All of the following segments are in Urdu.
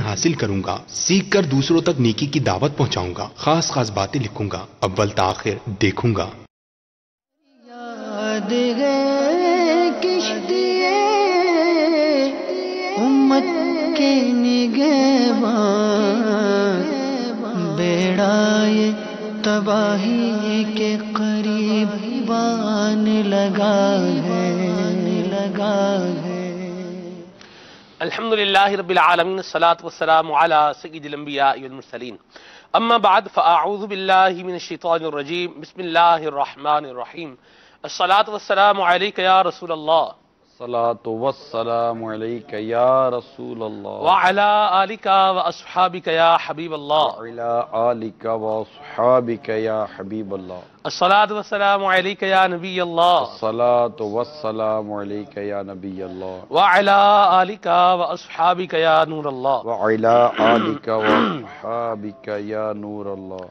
حاصل کروں گا، سیکھ کر دوسروں تک نیکی کی دعوت پہنچاؤں گا، خاص خاص باتیں لکھوں گا، اول تاخیر دیکھوں گا۔ یاد ہے کشتی امت کے نگہبان، بیڑا یہ تباہی کے قریب بان لگا ہے۔ الحمدللہ رب العالمین، الصلاة والسلام علی سید الانبیاء والمرسلین، اما بعد فاعوذ باللہ من الشیطان الرجیم، بسم اللہ الرحمن الرحیم، الصلاة والسلام علیک یا رسول اللہ، الصلاۃ والسلام علیک یا رسول اللہ، وعلی آلک واصحابک یا حبیب اللہ، وعلی آلک واصحابک یا حبیب اللہ، الصلاة والسلام علیک یا نبی اللہ، الصلاۃ والسلام علیک یا نبی اللہ، وعلی آلک واصحابک یا نور اللہ۔ وعلی آلک واصحابک یا نور اللہ۔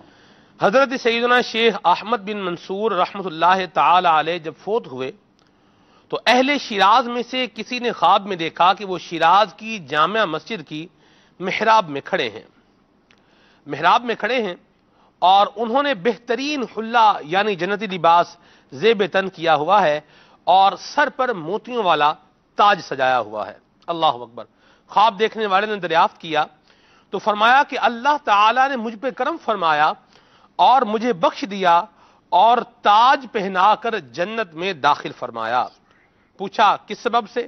حضرت سیدنا شیخ احمد بن منصور رحمۃ اللہ تعالی علیہ جب فوت ہوئے تو اہل شیراز میں سے کسی نے خواب میں دیکھا کہ وہ شیراز کی جامع مسجد کی محراب میں کھڑے ہیں اور انہوں نے بہترین حلہ یعنی جنتی لباس زیب تن کیا ہوا ہے اور سر پر موتیوں والا تاج سجایا ہوا ہے۔ اللہ اکبر۔ خواب دیکھنے والے نے دریافت کیا تو فرمایا کہ اللہ تعالی نے مجھ پہ کرم فرمایا اور مجھے بخش دیا اور تاج پہنا کر جنت میں داخل فرمایا۔ پوچھا کس سبب سے؟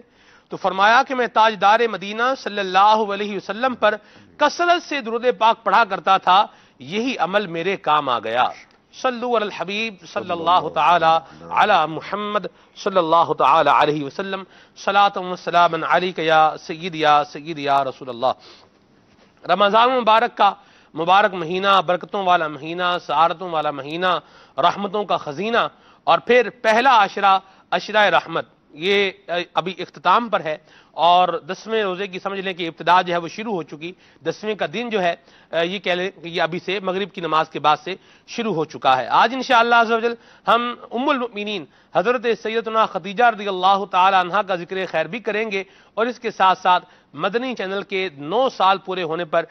تو فرمایا کہ میں تاجدار مدینہ صلی اللہ علیہ وسلم پر کثرت سے درود پاک پڑھا کرتا تھا، یہی عمل میرے کام آ گیا۔ صلو علی الحبیب صلی اللہ تعالی علی محمد صلی اللہ تعالی علیہ وسلم، صلاۃ و سلام علیک یا سید یا رسول اللہ۔ رمضان مبارک کا مبارک مہینہ، برکتوں والا مہینہ، سعادتوں والا مہینہ، رحمتوں کا خزینہ، اور پھر پہلا عشرہ رحمت، یہ ابھی اختتام پر ہے اور 10ویں روزے کی سمجھ لیں کہ ابتدا جو ہے وہ شروع ہو چکی۔ 10ویں کا دن جو ہے یہ کہہ لیں کہ یہ ابھی سے مغرب کی نماز کے بعد سے شروع ہو چکا ہے۔ آج انشاءاللہ عز و جل ہم ام المؤمنین حضرت سیدتنا خدیجہ رضی اللہ تعالی عنہا کا ذکر خیر بھی کریں گے، اور اس کے ساتھ ساتھ مدنی چینل کے 9 سال پورے ہونے پر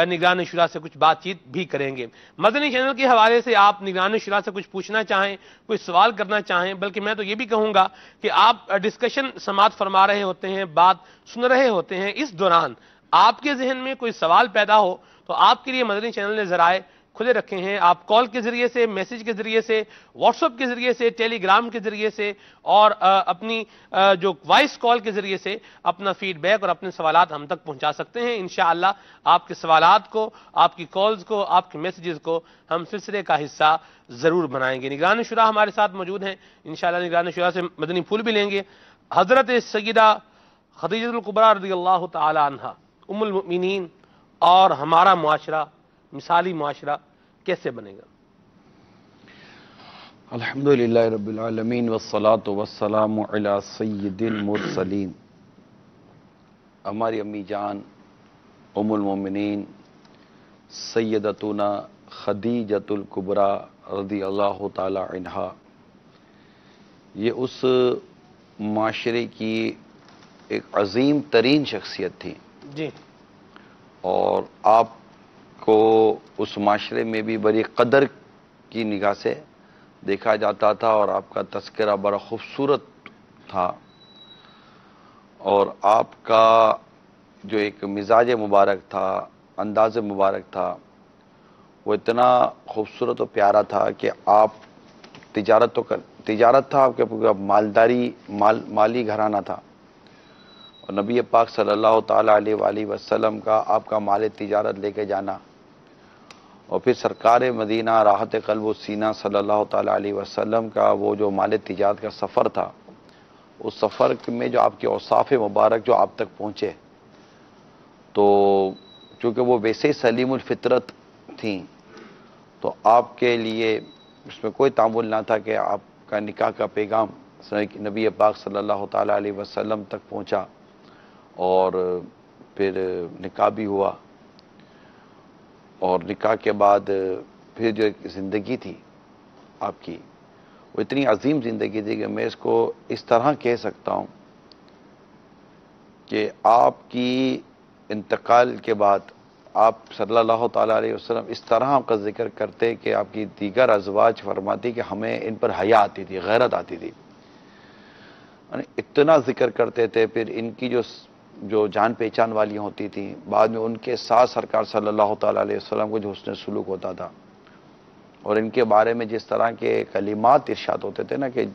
نگران شورا سے کچھ بات چیت بھی کریں گے۔ مدنی چینل کے حوالے سے آپ نگران شورا سے کچھ پوچھنا چاہیں، کوئی سوال کرنا چاہیں، بلکہ میں تو یہ بھی کہوں گا کہ آپ ڈسکشن سماعت فرما رہے ہوتے ہیں، بات سن رہے ہوتے ہیں، اس دوران آپ کے ذہن میں کوئی سوال پیدا ہو تو آپ کے لیے مدنی چینل نے ذرائع کھلے رکھے ہیں۔ آپ کال کے ذریعے سے، میسج کے ذریعے سے، واٹس ایپ کے ذریعے سے، ٹیلی گرام کے ذریعے سے اور اپنی جو وائس کال کے ذریعے سے اپنا فیڈ بیک اور اپنے سوالات ہم تک پہنچا سکتے ہیں۔ انشاءاللہ آپ کے سوالات کو، آپ کی کالز کو، آپ کے میسیجز کو ہم سلسلے کا حصہ ضرور بنائیں گے۔ نگران شورا ہمارے ساتھ موجود ہیں، انشاءاللہ نگران شورا سے مدنی پھول بھی لیں گے۔ حضرت سیدہ خدیجہ الکبریٰ رضی اللہ تعالی عنہا ام المؤمنین اور ہمارا معاشرہ، مثالی معاشرہ کیسے بنے گا؟ الحمدللہ رب العالمین، والصلاۃ والسلام علی سید المرسلین۔ ہماری امی جان ام المومنین سیدتنا خدیجۃ الکبریٰ رضی اللہ تعالی عنہا، یہ اس معاشرے کی ایک عظیم ترین شخصیت تھی، جی، اور آپ کو اس معاشرے میں بھی بڑی قدر کی نگاہ سے دیکھا جاتا تھا، اور آپ کا تذکرہ بڑا خوبصورت تھا، اور آپ کا جو ایک مزاج مبارک تھا، انداز مبارک تھا، وہ اتنا خوبصورت و پیارا تھا کہ آپ تجارت تھا آپ کے مالی گھرانہ تھا، اور نبی پاک صلی اللہ تعالیٰ علیہ وآلہ وسلم کا آپ کا مال تجارت لے کے جانا، اور پھر سرکار مدینہ راحت قلب و سینہ صلی اللہ تعالیٰ علیہ وسلم کا وہ جو مال تجارت کا سفر تھا، اس سفر میں جو آپ کے اوصاف مبارک جو آپ تک پہنچے، تو چونکہ وہ ویسے ہی سلیم الفطرت تھیں، تو آپ کے لیے اس میں کوئی تعامل نہ تھا کہ آپ کا نکاح کا پیغام نبی پاک صلی اللہ تعالیٰ علیہ وسلم تک پہنچا، اور پھر نکاح بھی ہوا، اور نکاح کے بعد پھر جو ایک زندگی تھی آپ کی، وہ اتنی عظیم زندگی تھی کہ میں اس کو اس طرح کہہ سکتا ہوں کہ آپ کی انتقال کے بعد آپ صلی اللہ تعالیٰ علیہ وسلم اس طرح آپ کا ذکر کرتے کہ آپ کی دیگر ازواج فرماتی کہ ہمیں ان پر حیا آتی تھی، غیرت آتی تھی، یعنی اتنا ذکر کرتے تھے. پھر ان کی جو جان پہچان والی ہوتی تھیں، بعد میں ان کے ساتھ سرکار صلی اللہ تعالیٰ علیہ وسلم کو جو حسن سلوک ہوتا تھا، اور ان کے بارے میں جس طرح کے کلمات ارشاد ہوتے تھے نا کہ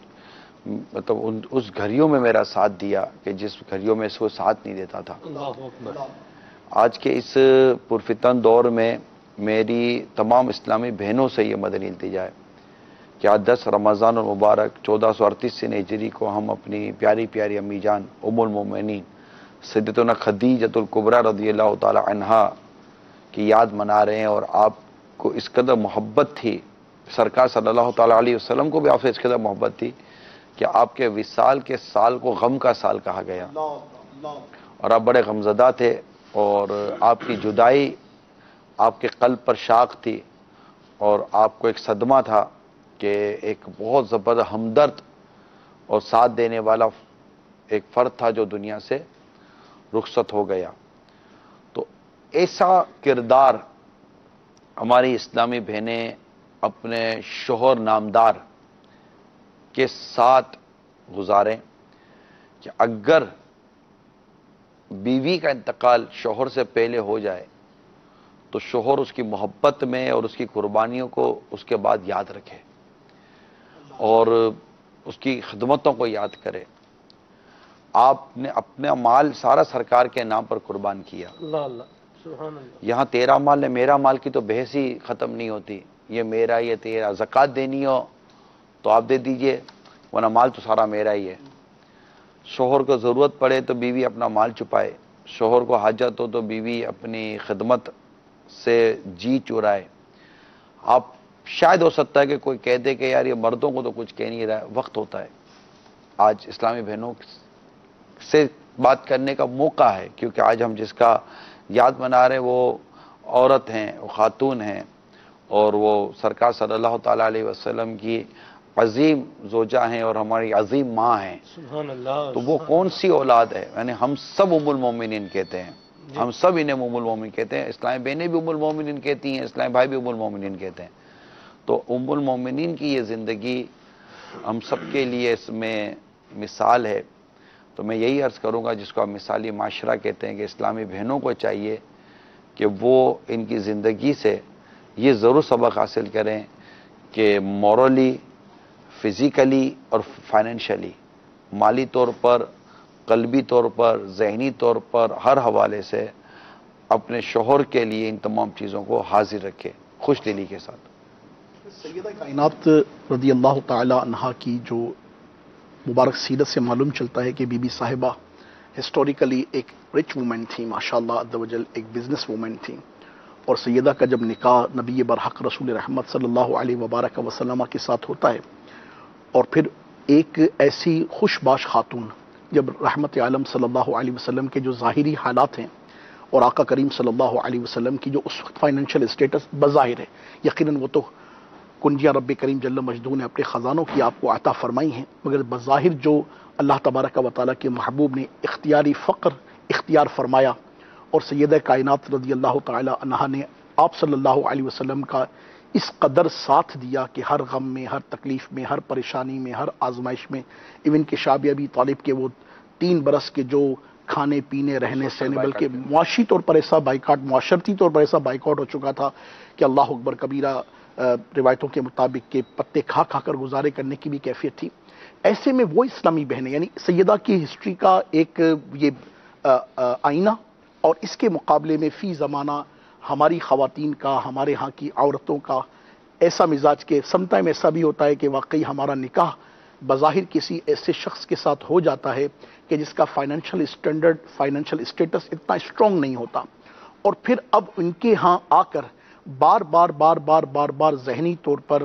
مطلب اس گھڑیوں میں میرا ساتھ دیا کہ جس گھڑیوں میں اس کو ساتھ نہیں دیتا تھا. آج کے اس پرفتن دور میں میری تمام اسلامی بہنوں سے یہ مدنی التجا ہے کہ آج 10 رمضان المبارک 1438 ہجری کو ہم اپنی پیاری پیاری امی جان ام المومنین سیدتنا خدیجۃ الکبریٰ رضی اللہ تعالی عنہا کی یاد منا رہے ہیں. اور آپ کو اس قدر محبت تھی، سرکار صلی اللہ تعالیٰ علیہ وسلم کو بھی آپ سے اس قدر محبت تھی کہ آپ کے وصال کے سال کو غم کا سال کہا گیا، اور آپ بڑے غمزدہ تھے، اور آپ کی جدائی آپ کے قلب پر شاق تھی، اور آپ کو ایک صدمہ تھا کہ ایک بہت زبردست ہمدرد اور ساتھ دینے والا ایک فرد تھا جو دنیا سے رخصت ہو گیا. تو ایسا کردار ہماری اسلامی بہنیں اپنے شوہر نامدار کے ساتھ گزاریں کہ اگر بیوی کا انتقال شوہر سے پہلے ہو جائے تو شوہر اس کی محبت میں اور اس کی قربانیوں کو اس کے بعد یاد رکھے اور اس کی خدمتوں کو یاد کرے. آپ نے اپنا مال سارا سرکار کے نام پر قربان کیا. سبحان اللہ. یہاں تیرا مال ہے میرا مال کی تو بحث ہی ختم نہیں ہوتی. یہ میرا یہ تیرا، زکوٰۃ دینی ہو تو آپ دے دیجئے، ورنہ مال تو سارا میرا ہی ہے. شوہر کو ضرورت پڑے تو بیوی اپنا مال چھپائے، شوہر کو حاجت ہو تو بیوی اپنی خدمت سے جی چرائے. آپ شاید ہو سکتا ہے کہ کوئی کہہ دے کہ یار یہ مردوں کو تو کچھ کہہ نہیں رہا ہے، وقت ہوتا ہے. آج اسلامی بہنوں سے بات کرنے کا موقع ہے، کیونکہ آج ہم جس کا یاد منا رہے ہیں وہ عورت ہیں، وہ خاتون ہیں، اور وہ سرکار صلی اللہ تعالیٰ علیہ وسلم کی عظیم زوجہ ہیں اور ہماری عظیم ماں ہیں. سبحان اللہ. تو وہ کون سی اولاد ہے؟ یعنی ہم سب ام المومنین کہتے ہیں، ہم سب انہیں ام المومنین کہتے ہیں. اسلامی بہنیں بھی ام المومنین کہتی ہیں، اسلامی بھائی بھی ام المومنین کہتے ہیں. تو ام المومنین کی یہ زندگی ہم سب کے لیے اس میں مثال ہے. تو میں یہی عرض کروں گا جس کو آپ مثالی معاشرہ کہتے ہیں کہ اسلامی بہنوں کو چاہیے کہ وہ ان کی زندگی سے یہ ضرور سبق حاصل کریں کہ مورلی، فزیکلی اور فائنینشلی، مالی طور پر، قلبی طور پر، ذہنی طور پر، ہر حوالے سے اپنے شوہر کے لیے ان تمام چیزوں کو حاضر رکھے خوش دلی کے ساتھ. سیدہ کائنات رضی اللہ تعالی عنہا کی جو مبارک سیرت سے معلوم چلتا ہے کہ بی بی صاحبہ ہسٹوریکلی ایک رچ وومن تھی، ماشاءاللہ عز و جل ایک بزنس وومن تھی. اور سیدہ کا جب نکاح نبی برحق رسول رحمت صلی اللہ علیہ وبارک وسلم کے ساتھ ہوتا ہے، اور پھر ایک ایسی خوش باش خاتون جب رحمت عالم صلی اللہ علیہ وسلم کے جو ظاہری حالات ہیں اور آقا کریم صلی اللہ علیہ وسلم کی جو اس وقت فائنینشیل اسٹیٹس بظاہر ہے، یقیناً وہ تو کنجیاں رب کریم جل مجدوں نے اپنے خزانوں کی آپ کو عطا فرمائی ہیں، مگر بظاہر جو اللہ تبارک و تعالیٰ کے محبوب نے اختیاری فقر اختیار فرمایا، اور سیدہ کائنات رضی اللہ تعالی عنہا نے آپ صلی اللہ علیہ وسلم کا اس قدر ساتھ دیا کہ ہر غم میں، ہر تکلیف میں، ہر پریشانی میں، ہر آزمائش میں، ایون کہ شاب ابی طالب کے وہ 3 برس کے جو کھانے پینے رہنے سہنے، بلکہ معاشی طور پر ایسا بائیکاٹ، معاشرتی طور پر ایسا بائیکاٹ ہو چکا تھا کہ اللہ اکبر کبیرہ، روایتوں کے مطابق کہ پتے کھا کھا کر گزارے کرنے کی بھی کیفیت تھی. ایسے میں وہ اسلامی بہنیں، یعنی سیدہ کی ہسٹری کا ایک یہ آئینہ، اور اس کے مقابلے میں فی زمانہ ہماری خواتین کا، ہمارے ہاں کی عورتوں کا ایسا مزاج کہ سم ٹائم ایسا بھی ہوتا ہے کہ واقعی ہمارا نکاح بظاہر کسی ایسے شخص کے ساتھ ہو جاتا ہے کہ جس کا فائنینشیل اسٹینڈرڈ، فائنینشیل اسٹیٹس اتنا اسٹرانگ نہیں ہوتا، اور پھر اب ان کے ہاں آ کر بار بار بار بار بار بار ذہنی طور پر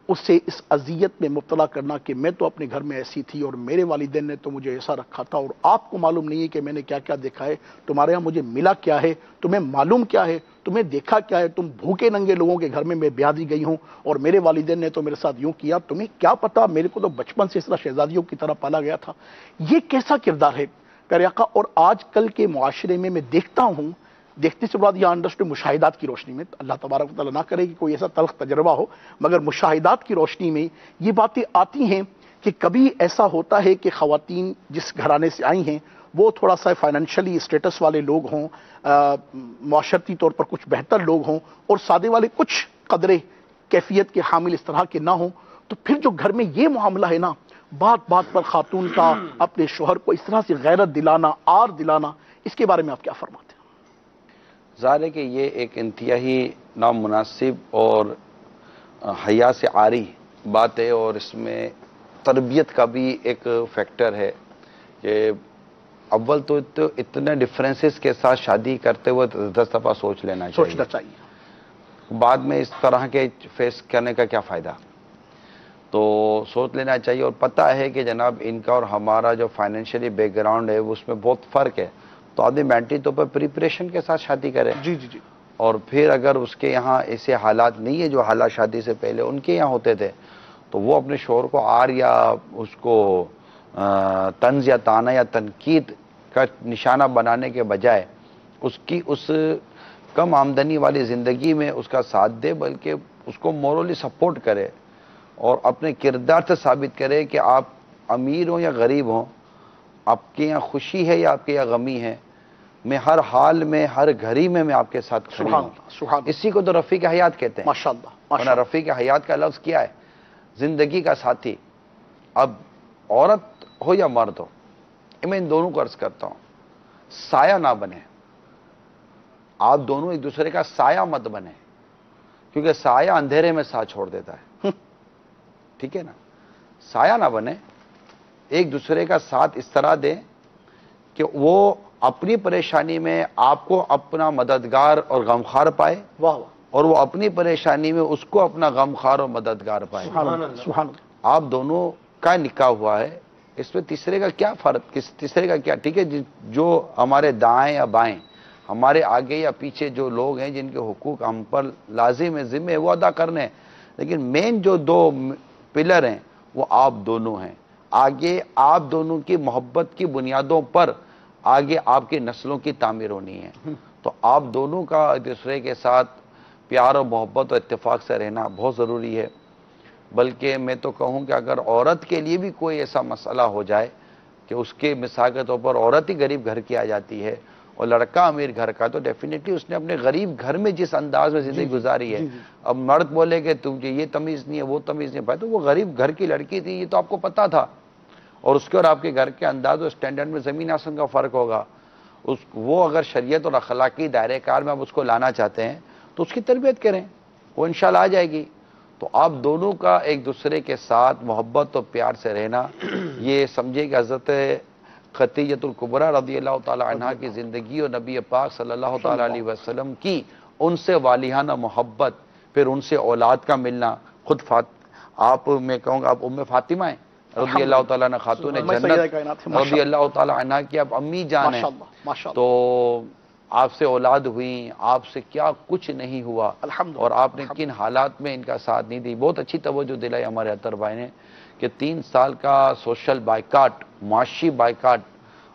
اسے اس اذیت میں مبتلا کرنا کہ میں تو اپنے گھر میں ایسی تھی اور میرے والدین نے تو مجھے ایسا رکھا تھا، اور آپ کو معلوم نہیں ہے کہ میں نے کیا کیا دیکھا ہے، تمہارے ہاں مجھے ملا کیا ہے، تمہیں معلوم کیا ہے، تمہیں دیکھا کیا ہے، تم بھوکے ننگے لوگوں کے گھر میں بیاہ دی گئی ہوں اور میرے والدین نے تو میرے ساتھ یوں کیا، تمہیں کیا پتا، میرے کو تو بچپن سے اس طرح شہزادیوں کی طرح پالا گیا تھا. یہ کیسا کردار ہے؟ پیارے آقا، اور آج کل کے معاشرے میں دیکھتا ہوں، دیکھتے سے بعد یہ انڈرسٹینڈ مشاہدات کی روشنی میں، اللہ تبارک و تعالیٰ نہ کرے کہ کوئی ایسا تلخ تجربہ ہو، مگر مشاہدات کی روشنی میں یہ باتیں آتی ہیں کہ کبھی ایسا ہوتا ہے کہ خواتین جس گھرانے سے آئی ہیں وہ تھوڑا سا فائنینشلی اسٹیٹس والے لوگ ہوں، معاشرتی طور پر کچھ بہتر لوگ ہوں، اور سادے والے کچھ قدرے کیفیت کے حامل اس طرح کے نہ ہوں، تو پھر جو گھر میں یہ معاملہ ہے نا، بات بات پر خاتون کا اپنے شوہر کو اس طرح سے غیرت دلانا، آر دلانا، اس کے بارے میں آپ کیا فرماتے ہیں؟ ظاہر ہے کہ یہ ایک انتہائی نامناسب اور حیا سے عاری بات ہے، اور اس میں تربیت کا بھی ایک فیکٹر ہے کہ اول تو اتنے ڈفرینسز کے ساتھ شادی کرتے ہوئے 10 دفعہ سوچ لینا چاہیے، سوچنا چاہیے، بعد میں اس طرح کے فیس کرنے کا کیا فائدہ، تو سوچ لینا چاہیے۔ اور پتہ ہے کہ جناب ان کا اور ہمارا جو فائنینشلی بیک گراؤنڈ ہے اس میں بہت فرق ہے، تو آدمی مینٹلی طور پر پریپریشن کے ساتھ شادی کرے، جی جی جی، اور پھر اگر اس کے یہاں ایسے حالات نہیں ہے جو حالات شادی سے پہلے ان کے یہاں ہوتے تھے، تو وہ اپنے شوہر کو آر یا اس کو طنز یا طعنہ یا تنقید کا نشانہ بنانے کے بجائے اس کی اس کم آمدنی والی زندگی میں اس کا ساتھ دے، بلکہ اس کو مورلی سپورٹ کرے اور اپنے کردار سے ثابت کرے کہ آپ امیر ہوں یا غریب ہوں، آپ کے یہاں خوشی ہے یا آپ کے یہاں غمی ہے، میں ہر حال میں ہر گھڑی میں آپ کے ساتھ کھڑی سبحان ہوں۔ اللہ، سبحان اللہ، اسی کو تو رفیق حیات کہتے ہیں، ماشاءاللہ ورنہ ماشاءاللہ، رفیق حیات کا لفظ کیا ہے؟ زندگی کا ساتھی۔ اب عورت ہو یا مرد ہو، میں ان دونوں کو عرض کرتا ہوں، سایہ نہ بنے، آپ دونوں ایک دوسرے کا سایہ مت بنے، کیونکہ سایہ اندھیرے میں ساتھ چھوڑ دیتا ہے، ٹھیک ہے نا؟ سایہ نہ بنے، ایک دوسرے کا ساتھ اس طرح دیں کہ وہ اپنی پریشانی میں آپ کو اپنا مددگار اور غمخوار پائے، واہ واہ، اور وہ اپنی پریشانی میں اس کو اپنا غمخوار اور مددگار پائے۔ سبحان اللہ، سبحان اللہ، آپ دونوں کا نکاح ہوا ہے، اس میں تیسرے کا کیا فرق، تیسرے کا کیا؟ ٹھیک ہے، جو ہمارے دائیں یا بائیں، ہمارے آگے یا پیچھے جو لوگ ہیں جن کے حقوق ہم پر لازم ہے، ذمہ ہے، وہ ادا کرنے ہیں، لیکن مین جو دو پلر ہیں وہ آپ دونوں ہیں۔ آگے آپ دونوں کی محبت کی بنیادوں پر آگے آپ کی نسلوں کی تعمیر ہونی ہے، تو آپ دونوں کا ایک دوسرے کے ساتھ پیار اور محبت اور اتفاق سے رہنا بہت ضروری ہے۔ بلکہ میں تو کہوں کہ اگر عورت کے لیے بھی کوئی ایسا مسئلہ ہو جائے کہ اس کے مثال کے طور پر عورت ہی غریب گھر کی آ جاتی ہے اور لڑکا امیر گھر کا، تو ڈیفینیٹلی اس نے اپنے غریب گھر میں جس انداز میں زندگی گزاری ہے، اب مرد بولے کہ تجھے یہ تمیز نہیں ہے، وہ تمیز نہیں پائے، تو وہ غریب گھر کی لڑکی تھی، یہ تو آپ کو پتا تھا، اور اس کے اور آپ کے گھر کے انداز اور اسٹینڈرڈ میں زمین آسمان کا فرق ہوگا۔ وہ اگر شریعت اور اخلاقی دائرے کار میں آپ اس کو لانا چاہتے ہیں تو اس کی تربیت کریں، وہ انشاءاللہ آ جائے گی۔ تو آپ دونوں کا ایک دوسرے کے ساتھ محبت اور پیار سے رہنا، یہ سمجھے کہ حضرت خدیجۃ الکبریٰ رضی اللہ تعالی عنہا کی زندگی اور نبی پاک صلی اللہ تعالی علیہ وسلم کی ان سے والہانہ محبت، پھر ان سے اولاد کا ملنا، خود آپ میں کہوں گا آپ ام فاطمہ ہیں رضی اللہ تعالیٰ عنہ، خاتون جنت رضی اللہ تعالیٰ عنہ کی آپ امی جان ہیں، تو آپ سے اولاد ہوئی، آپ سے کیا کچھ نہیں ہوا، اور آپ نے کن حالات میں ان کا ساتھ نہیں دی۔ بہت اچھی توجہ دلائی ہمارے اطہر بھائی نے کہ 3 سال کا سوشل بائیکاٹ، معاشی بائیکاٹ،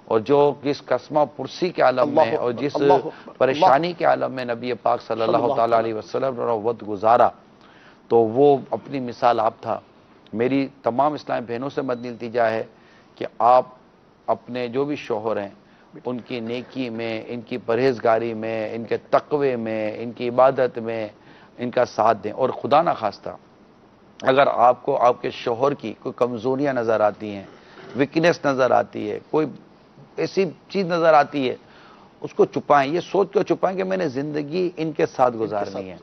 اور جو جس قسمہ پرسی کے عالم میں اور جس پریشانی کے عالم میں نبی پاک صلی اللہ تعالیٰ علیہ وسلم نے وقت گزارا، تو وہ اپنی مثال آپ تھا۔ میری تمام اسلامی بہنوں سے مدنی التجا ہے کہ آپ اپنے جو بھی شوہر ہیں ان کی نیکی میں، ان کی پرہیزگاری میں، ان کے تقوی میں، ان کی عبادت میں ان کا ساتھ دیں، اور خدا نہ خواستہ اگر آپ کو آپ کے شوہر کی کوئی کمزوریاں نظر آتی ہیں، ویکنیس نظر آتی ہے، کوئی ایسی چیز نظر آتی ہے، اس کو چھپائیں، یہ سوچ کر چھپائیں کہ میں نے زندگی ان کے ساتھ گزارنی ہے۔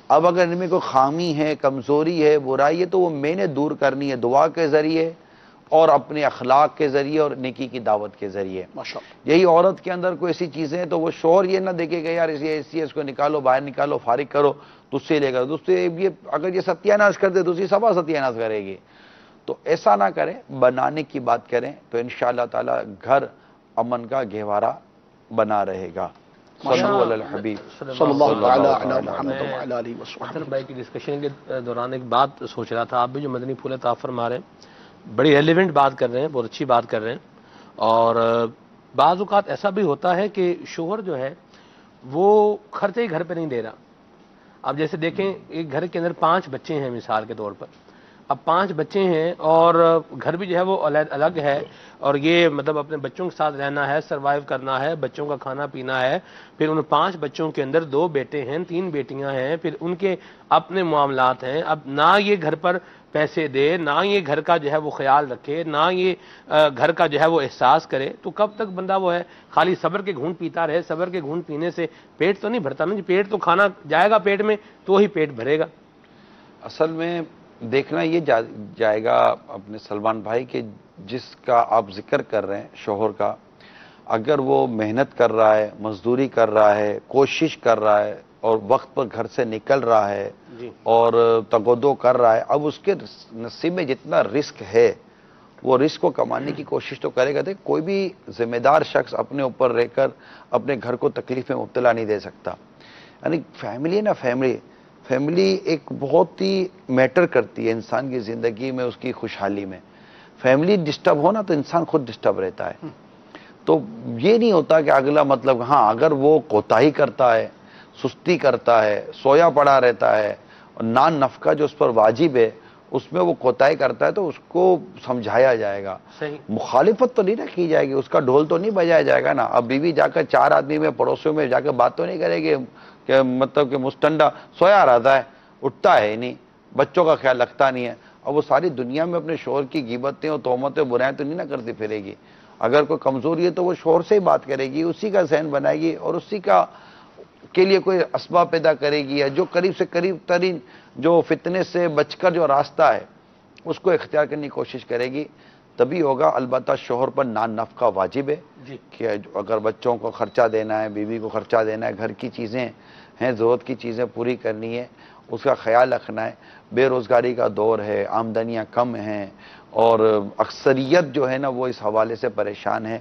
اب اگر ان میں کوئی خامی ہے، کمزوری ہے، برائی ہے، تو وہ میں نے دور کرنی ہے دعا کے ذریعے اور اپنے اخلاق کے ذریعے اور نیکی کی دعوت کے ذریعے۔ یہی عورت کے اندر کوئی ایسی چیزیں ہیں تو وہ شوہر یہ نہ دیکھے گا یار یہ ایسی ہے، اس کو نکالو، باہر نکالو، فارغ کرو، تو اس سے لے گا، تو اس سے یہ اگر یہ ستیہ ناش کر دے تو اسی سبا ستیہ ناش کرے گی۔ تو ایسا نہ کریں، بنانے کی بات کریں تو انشاءاللہ تعالی گھر امن کا گہوارہ بنا رہے گا۔ صلو علی الحبیب صلی اللہ تعالی علی محمد وعلی آلہ وصحبہ۔ اطہر بھائی کی ڈسکشن کے دوران ایک بات سوچ رہا تھا، آپ بھی جو مدنی پھول عطا فرما رہے ہیں، بڑی ریلیونٹ بات کر رہے ہیں، بہت اچھی بات کر رہے ہیں، اور بعض اوقات ایسا بھی ہوتا ہے کہ شوہر جو ہے وہ خرچے ہی گھر پہ نہیں دے رہا. اب جیسے دیکھیں ایک گھر کے اندر 5 بچے ہیں مثال کے طور پر, اب 5 بچے ہیں اور گھر بھی جو ہے وہ الگ ہے, اور یہ مطلب اپنے بچوں کے ساتھ رہنا ہے, سروائیو کرنا ہے, بچوں کا کھانا پینا ہے. پھر ان 5 بچوں کے اندر 2 بیٹے ہیں, 3 بیٹیاں ہیں, پھر ان کے اپنے معاملات ہیں. اب نہ یہ گھر پر پیسے دے, نہ یہ گھر کا جو ہے وہ خیال رکھے, نہ یہ گھر کا جو ہے وہ احساس کرے, تو کب تک بندہ وہ ہے خالی صبر کے گھونٹ پیتا رہے؟ صبر کے گھونٹ پینے سے پیٹ تو نہیں بھرتا نا جی. پیٹ تو کھانا جائے گا پیٹ میں تو ہی پیٹ بھرے گا. اصل میں دیکھنا یہ جائے گا اپنے سلمان بھائی کہ جس کا آپ ذکر کر رہے ہیں شوہر کا, اگر وہ محنت کر رہا ہے, مزدوری کر رہا ہے, کوشش کر رہا ہے اور وقت پر گھر سے نکل رہا ہے اور تگودو کر رہا ہے, اب اس کے نصیب میں جتنا رزق ہے وہ رزق کو کمانے کی کوشش تو کرے گا. دیکھ کوئی بھی ذمہ دار شخص اپنے اوپر رہ کر اپنے گھر کو تکلیف میں مبتلا نہیں دے سکتا. یعنی فیملی ہے نا, فیملی ایک بہت ہی میٹر کرتی ہے انسان کی زندگی میں, اس کی خوشحالی میں. فیملی ڈسٹرب ہونا تو انسان خود ڈسٹرب رہتا ہے. تو یہ نہیں ہوتا کہ اگلا مطلب ہاں اگر وہ کوتاہی کرتا ہے, سستی کرتا ہے, سویا پڑا رہتا ہے, اور نان نفقہ جو اس پر واجب ہے اس میں وہ کوتاہی کرتا ہے تو اس کو سمجھایا جائے گا. مخالفت تو نہیں نہ کی جائے گی, اس کا ڈھول تو نہیں بجایا جائے گا نا. اب بیوی جا کر 4 آدمی میں پڑوسیوں میں جا کے بات تو نہیں کرے گی کہ مطلب کہ مستنڈا سویا رہتا ہے, اٹھتا ہے نہیں, بچوں کا خیال رکھتا نہیں ہے. اب وہ ساری دنیا میں اپنے شوہر کی غیبتیں اور تہمتیں برائیں تو نہیں نہ کرتی پھرے گی. اگر کوئی کمزوری ہے تو وہ شوہر سے ہی بات کرے گی, اسی کا ذہن بنائے گی اور اسی کے لیے کوئی اسباب پیدا کرے گی, یا جو قریب سے قریب ترین جو فتنے سے بچ کر جو راستہ ہے اس کو اختیار کرنے کی کوشش کرے گی, تبھی ہوگا. البتہ شوہر پر نان نفقہ واجب ہے کہ اگر بچوں کو خرچہ دینا ہے, بیوی کو خرچہ دینا ہے, گھر کی چیزیں ہیں, ضرورت کی چیزیں پوری کرنی ہے, اس کا خیال رکھنا ہے. بے روزگاری کا دور ہے, آمدنیاں کم ہیں اور اکثریت جو ہے نا وہ اس حوالے سے پریشان ہے.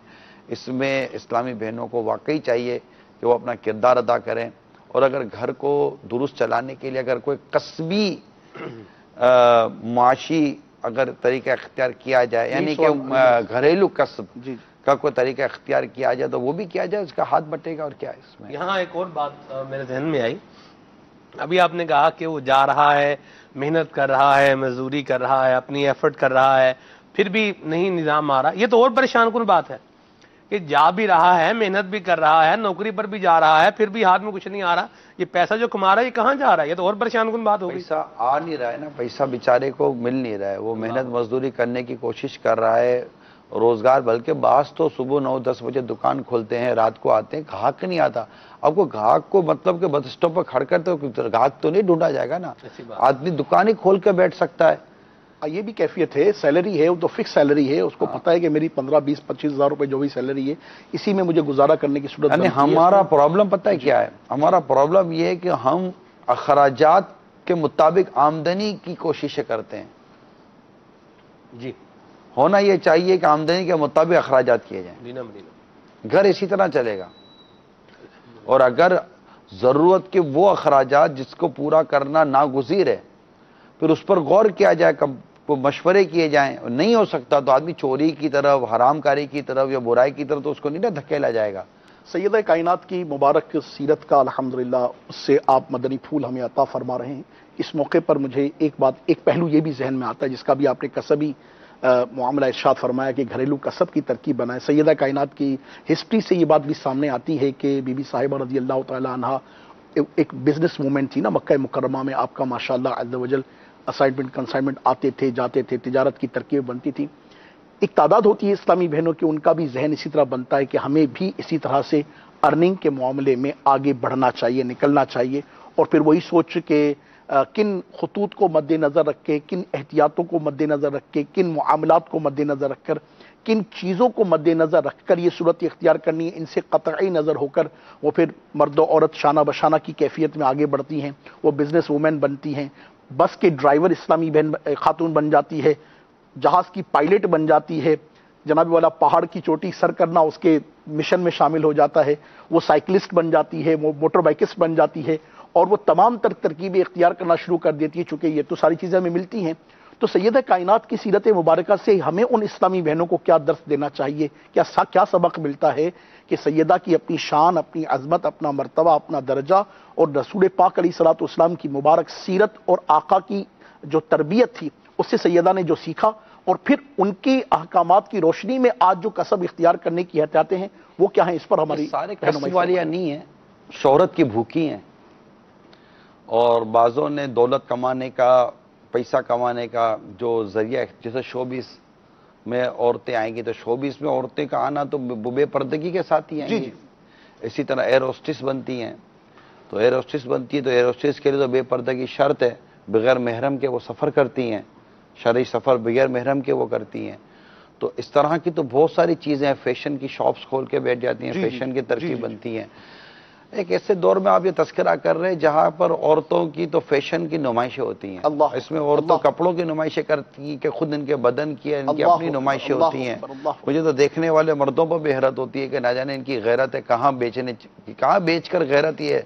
اس میں اسلامی بہنوں کو واقعی چاہیے کہ وہ اپنا کردار ادا کریں, اور اگر گھر کو درست چلانے کے لیے اگر کوئی کسبی معاشی اگر طریقہ اختیار کیا جائے, یعنی کہ گھریلو کسب کا کوئی طریقہ اختیار کیا جائے تو وہ بھی کیا جائے, اس کا ہاتھ بٹے گا. اور کیا ہے اس میں یہاں ایک اور بات میرے ذہن میں آئی. ابھی آپ نے کہا کہ وہ جا رہا ہے, محنت کر رہا ہے, مزدوری کر رہا ہے, اپنی ایفرٹ کر رہا ہے, پھر بھی نہیں نظام آ رہا. یہ تو اور پریشان کن بات ہے کہ جا بھی رہا ہے, محنت بھی کر رہا ہے, نوکری پر بھی جا رہا ہے, پھر بھی ہاتھ میں کچھ نہیں آ رہا. یہ پیسہ جو کما رہا ہے یہ کہاں جا رہا ہے؟ یہ تو اور پریشان کن بات ہوگی. پیسہ آ نہیں رہا ہے نا, پیسہ بیچارے کو مل نہیں رہا ہے. وہ محنت مزدوری کرنے کی کوشش کر رہا ہے, روزگار, بلکہ بعض تو صبح 9-10 بجے دکان کھولتے ہیں, رات کو آتے ہیں, گاہک نہیں آتا. اب کو گاہک کو مطلب کہ بس اسٹاپ پر کھڑ کر تو گاہک تو نہیں ڈھونڈا جائے گا نا, آدمی دکان ہی کھول کے بیٹھ سکتا ہے. یہ بھی کیفیت ہے, سیلری ہے وہ تو فکس سیلری ہے, اس کو پتہ ہے کہ میری 15-20-25 ہزار روپے جو بھی سیلری ہے اسی میں مجھے گزارا کرنے کی صورت. یعنی ہمارا پرابلم پتہ ہے کیا ہے؟ ہمارا پرابلم یہ ہے کہ ہم اخراجات کے مطابق آمدنی کی کوششیں کرتے ہیں. جی ہونا یہ چاہیے کہ آمدنی کے مطابق اخراجات کیے جائیں, گھر اسی طرح چلے گا. اور اگر ضرورت کے وہ اخراجات جس کو پورا کرنا ناگزیر ہے پھر اس پر غور کیا جائے, کو مشورے کیے جائیں. نہیں ہو سکتا تو آدمی چوری کی طرف, حرام کاری کی طرف یا برائی کی طرف تو اس کو نہیں نہ دھکیلا جائے گا. سیدہ کائنات کی مبارک سیرت کا الحمدللہ اس سے آپ مدنی پھول ہمیں عطا فرما رہے ہیں. اس موقع پر مجھے ایک پہلو یہ بھی ذہن میں آتا ہے جس کا بھی آپ نے کسبی معاملہ ارشاد فرمایا کہ گھریلو کسب کی ترکیب بنائے. سیدہ کائنات کی ہسٹری سے یہ بات بھی سامنے آتی ہے کہ بی بی صاحبہ رضی اللہ تعالی عنہا ایک بزنس وومن تھی نا مکہ مکرمہ میں. آپ کا ماشاءاللہ عز و جل اسائنمنٹ کنسائنمنٹ آتے تھے, جاتے تھے, تجارت کی ترکیب بنتی تھی. ایک تعداد ہوتی ہے اسلامی بہنوں کی, ان کا بھی ذہن اسی طرح بنتا ہے کہ ہمیں بھی اسی طرح سے ارننگ کے معاملے میں آگے بڑھنا چاہیے, نکلنا چاہیے. اور پھر وہی سوچ کہ کن خطوط کو مد نظر رکھ کے, کن احتیاطوں کو مد نظر رکھ کے, کن معاملات کو مد نظر رکھ کر, کن چیزوں کو مد نظر رکھ کر یہ صورت اختیار کرنی ہے, ان سے قطعی نظر ہو کر وہ پھر مرد و عورت شانہ بشانہ کی کیفیت میں آگے بڑھتی ہیں. وہ بزنس وومن بنتی ہیں, بس کے ڈرائیور اسلامی بہن خاتون بن جاتی ہے, جہاز کی پائلٹ بن جاتی ہے, جناب والا پہاڑ کی چوٹی سر کرنا اس کے مشن میں شامل ہو جاتا ہے, وہ سائیکلسٹ بن جاتی ہے, وہ موٹر بائکسٹ بن جاتی ہے, اور وہ تمام ترکیبیں اختیار کرنا شروع کر دیتی ہے. چونکہ یہ تو ساری چیزیں ہمیں ملتی ہیں تو سید کائنات کی سیرت مبارکہ سے ہمیں ان اسلامی بہنوں کو کیا درس دینا چاہیے، کیا سبق ملتا ہے کہ سیدہ کی اپنی شان، اپنی عظمت، اپنا مرتبہ، اپنا درجہ، اور رسول پاک علیہ الصلوۃ والسلام کی مبارک سیرت اور آقا کی جو تربیت تھی اس سے سیدہ نے جو سیکھا، اور پھر ان کی احکامات کی روشنی میں آج جو کسب اختیار کرنے کی احتیاطیں ہیں وہ کیا ہیں، اس پر ہماری سارے کسب والیاں نہیں ہیں، شہرت کی بھوکی ہیں، اور بعضوں نے دولت کمانے کا، پیسہ کمانے کا جو ذریعہ، جیسے شوبیس میں عورتیں آئیں گی تو شوبیس میں عورتیں کا آنا تو بے پردگی کے ساتھ ہی آئیں گی۔ اسی طرح ایئر ہوسٹس بنتی ہیں تو ایئر ہوسٹس بنتی ہے تو ایئر ہوسٹس کے لیے تو بے پردگی شرط ہے، بغیر محرم کے وہ سفر کرتی ہیں، شرعی سفر بغیر محرم کے وہ کرتی ہیں۔ تو اس طرح کی تو بہت ساری چیزیں ہیں، فیشن کی شاپس کھول کے بیٹھ جاتی ہیں، فیشن کی ترکیب بنتی ہیں۔ ایک ایسے دور میں آپ یہ تذکرہ کر رہے ہیں جہاں پر عورتوں کی تو فیشن کی نمائشیں ہوتی ہیں، اس میں عورتوں کپڑوں کی نمائشیں کرتی ہیں کہ خود ان کے بدن کی، ان کی اپنی نمائشیں ہوتی ہیں۔ مجھے تو دیکھنے والے مردوں پر بھی حیرت ہوتی ہے کہ نہ جانے ان کی غیرت ہے کہاں بیچ کر غیرت یہ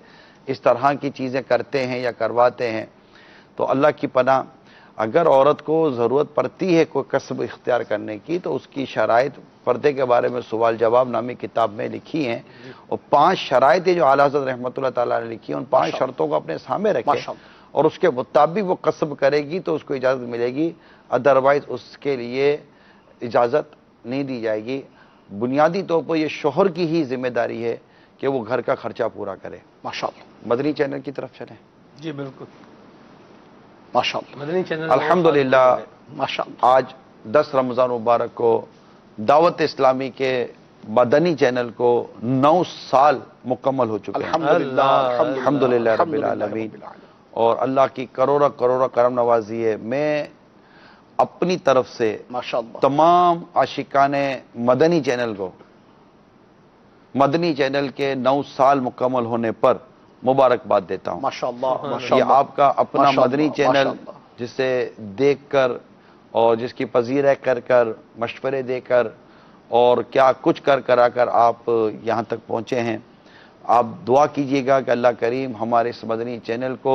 اس طرح کی چیزیں کرتے ہیں یا کرواتے ہیں۔ تو اللہ کی پناہ، اگر عورت کو ضرورت پڑتی ہے کوئی کسب اختیار کرنے کی تو اس کی شرائط پردے کے بارے میں سوال جواب نامی کتاب میں لکھی ہیں، اور 5 شرائط جو اعلیٰ حضرت رحمۃ اللہ تعالیٰ نے لکھی ہیں، ان 5 شرطوں کو اپنے سامنے رکھے اور اس کے مطابق وہ کسب کرے گی تو اس کو اجازت ملے گی، ادروائز اس کے لیے اجازت نہیں دی جائے گی۔ بنیادی طور پر یہ شوہر کی ہی ذمہ داری ہے کہ وہ گھر کا خرچہ پورا کرے۔ ماشاءاللہ، مدنی چینل کی طرف چلیں۔ جی بالکل، ماشاءاللہ، مدنی چینل الحمدللہ، ماشاءاللہ۔ آج 10 رمضان مبارک کو دعوت اسلامی کے مدنی چینل کو 9 سال مکمل ہو چکے ہیں، الحمدللہ رب العالمین، اور اللہ کی کروڑا کرم نوازی ہے۔ میں اپنی طرف سے تمام عاشقان مدنی چینل کو مدنی چینل کے 9 سال مکمل ہونے پر مبارکباد دیتا ہوں۔ یہ آپ کا اپنا مدنی چینل جسے دیکھ کر اور جس کی پذیرہ کر مشورے دے کر اور کیا کچھ کرا کر آپ یہاں تک پہنچے ہیں۔ آپ دعا کیجئے گا کہ اللہ کریم ہمارے اس مدنی چینل کو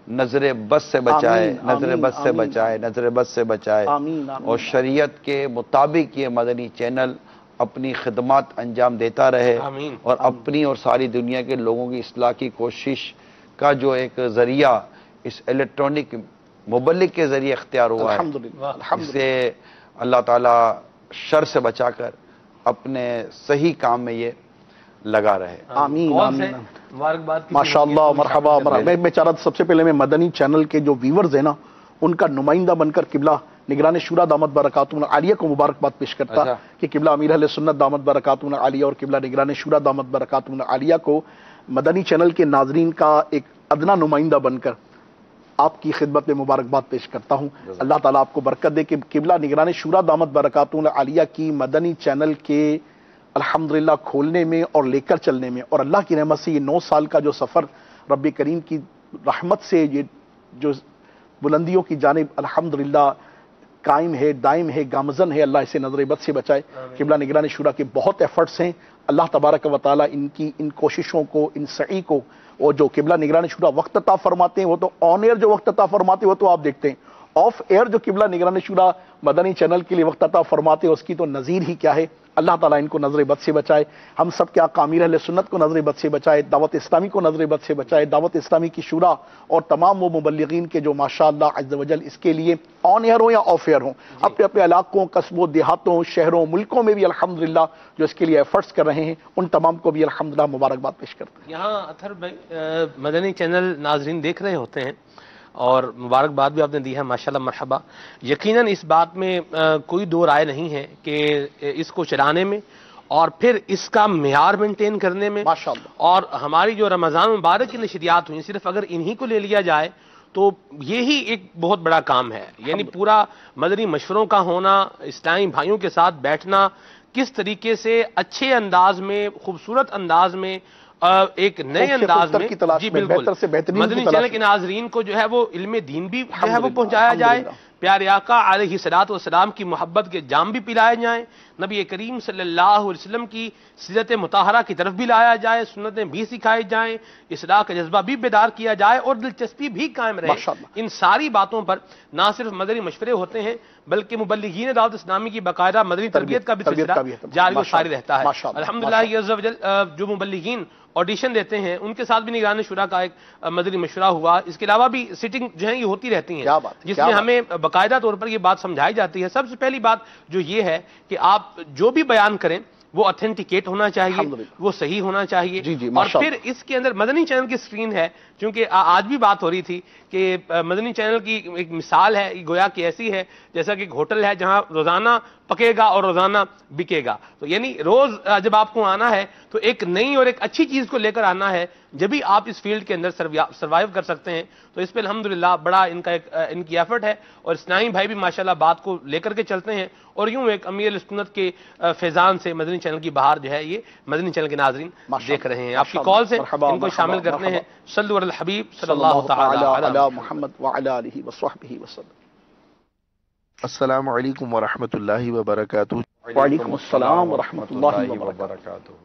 نظر بد سے بچائے، نظر بد سے بچائے، اور شریعت کے مطابق یہ مدنی چینل اپنی خدمات انجام دیتا رہے، اور اپنی اور ساری دنیا کے لوگوں کی اصلاح کی کوشش کا جو ایک ذریعہ اس الیکٹرانک مبلغ کے ذریعے اختیار ہوا ہے، اس سے اللہ تعالیٰ شر سے بچا کر اپنے صحیح کام میں یہ لگا رہے۔ آمین آمین، مبارکباد۔ ماشاءاللہ، مرحبا مرحبا۔ میں چاہ رہا تھا سب سے پہلے میں مدنی چینل کے جو ویورز ہیں نا ان کا نمائندہ بن کر قبلہ نگران شورا دامت برکاتہم العالیہ کو مبارکباد پیش کرتا کہ قبلہ امیر اہل سنت دامت برکاتہم العالیہ اور قبلہ نگران شورا دامت برکاتہم العالیہ کو مدنی چینل کے ناظرین کا ایک ادنا نمائندہ بن کر آپ کی خدمت میں مبارکباد پیش کرتا ہوں۔ اللہ تعالیٰ آپ کو برکت دے کہ قبلہ نگران شورا دامت برکاتہم العالیہ کی مدنی چینل کے الحمدللہ کھولنے میں اور لے کر چلنے میں، اور اللہ کی رحمت سے یہ 9 سال کا جو سفر رب کریم کی رحمت سے یہ جو بلندیوں کی جانب الحمدللہ قائم ہے، دائم ہے، گامزن ہے، اللہ اسے نظر بد سے بچائے۔ قبلہ نگران شورا کے بہت ایفرٹس ہیں، اللہ تبارک و تعالیٰ ان کی ان کوششوں کو، ان سعی کو، اور جو قبلہ نگران شورا وقت عطا فرماتے ہیں وہ تو آن ایئر جو وقت عطا فرماتے ہیں وہ تو آپ دیکھتے ہیں، آف ایئر جو قبلہ نگران شورا مدنی چینل کے لیے وقت عطا فرماتے ہیں اس کی تو نظیر ہی کیا ہے۔ اللہ تعالیٰ ان کو نظر بد سے بچائے، ہم سب کے آقا امیر اہل سنت کو نظر بد سے بچائے، دعوت اسلامی کو نظر بد سے بچائے، دعوت اسلامی کی شورا اور تمام وہ مبلغین کے جو ماشاءاللہ عز و جل اس کے لیے آن ایئر ہوں یا آف ایئر ہوں، اپنے اپنے علاقوں، قصبوں، دیہاتوں، شہروں، ملکوں میں بھی الحمدللہ جو اس کے لیے ایفرٹس کر رہے ہیں، ان تمام کو بھی الحمدللہ مبارکباد پیش کرتے ہیں۔ یہاں اطہر بھائی مدنی چینل ناظرین دیکھ رہے ہوتے ہیں اور مبارکباد بھی آپ نے دی ہے، ماشاءاللہ، مرحبا۔ یقیناً اس بات میں کوئی دو رائے نہیں ہے کہ اس کو چلانے میں اور پھر اس کا معیار مینٹین کرنے میں، ماشاءاللہ، اور ہماری جو رمضان مبارک کی نشریات ہوئی صرف اگر انہی کو لے لیا جائے تو یہی ایک بہت بڑا کام ہے، یعنی پورا مدنی مشوروں کا ہونا، اسلامی بھائیوں کے ساتھ بیٹھنا، کس طریقے سے اچھے انداز میں، خوبصورت انداز میں، ایک نئے انداز میں، جی بالکل، مدنی چینل کے ناظرین کو جو ہے وہ علم دین بھی جو ہے وہ پہنچایا جائے، پیارے آقا علیہ السلام کی محبت کے جام بھی پلائے جائیں، نبی کریم صلی اللہ علیہ وسلم کی سیرت مطہرہ کی طرف بھی لایا جائے، سنتیں بھی سکھائی جائیں، اصلاح کا جذبہ بھی بیدار کیا جائے اور دلچسپی بھی قائم رہے۔ ماشاءاللہ۔ ان ساری باتوں پر نہ صرف مدنی مشورے ہوتے ہیں بلکہ مبلغین دعوت اسلامی کی باقاعدہ مدنی تربیت کا بھی سلسلہ جاری و ساری رہتا ہے۔ الحمدللہ یہ عز و جل جو مبلغین آڈیشن دیتے ہیں ان کے ساتھ بھی نگران شورا کا ایک مدنی مشورہ ہوا، اس کے علاوہ بھی سیٹنگ جو ہیں یہ ہوتی رہتی ہیں جس میں ہمیں باقاعدہ طور پر یہ بات سمجھائی جاتی ہے۔ سب سے پہلی بات جو یہ ہے کہ آپ جو بھی بیان کریں وہ اتھینٹیکیٹ ہونا چاہیے، وہ صحیح ہونا چاہیے، اور پھر اس کے اندر مدنی چینل کی سکرین ہے، چونکہ آج بھی بات ہو رہی تھی کہ مدنی چینل کی ایک مثال ہے، گویا کہ ایسی ہے جیسا کہ ایک ہوٹل ہے جہاں روزانہ پکے گا اور روزانہ بکے گا، تو یعنی روز جب آپ کو آنا ہے تو ایک نئی اور ایک اچھی چیز کو لے کر آنا ہے، جبھی آپ اس فیلڈ کے اندر سروائیو کر سکتے ہیں۔ تو اس پہ الحمدللہ بڑا ان کی ایفرٹ ہے، اور اسلامی بھائی بھی ماشاءاللہ بات کو لے کر کے چلتے ہیں، اور یوں ایک امیر سنت کے فیضان سے مدنی چینل کی بہار جو ہے یہ مدنی چینل کے ناظرین دیکھ رہے ہیں۔ آپ کی کالز ہیں ان کو شامل کرتے ہیں۔ صلو علی الحبیب صلی اللہ تعالی علی محمد وعلی آلہ وصحبہ وسلم۔ السلام علیکم ورحمۃ اللہ وبرکاتہ۔ وعلیکم السلام ورحمۃ اللہ وبرکاتہ۔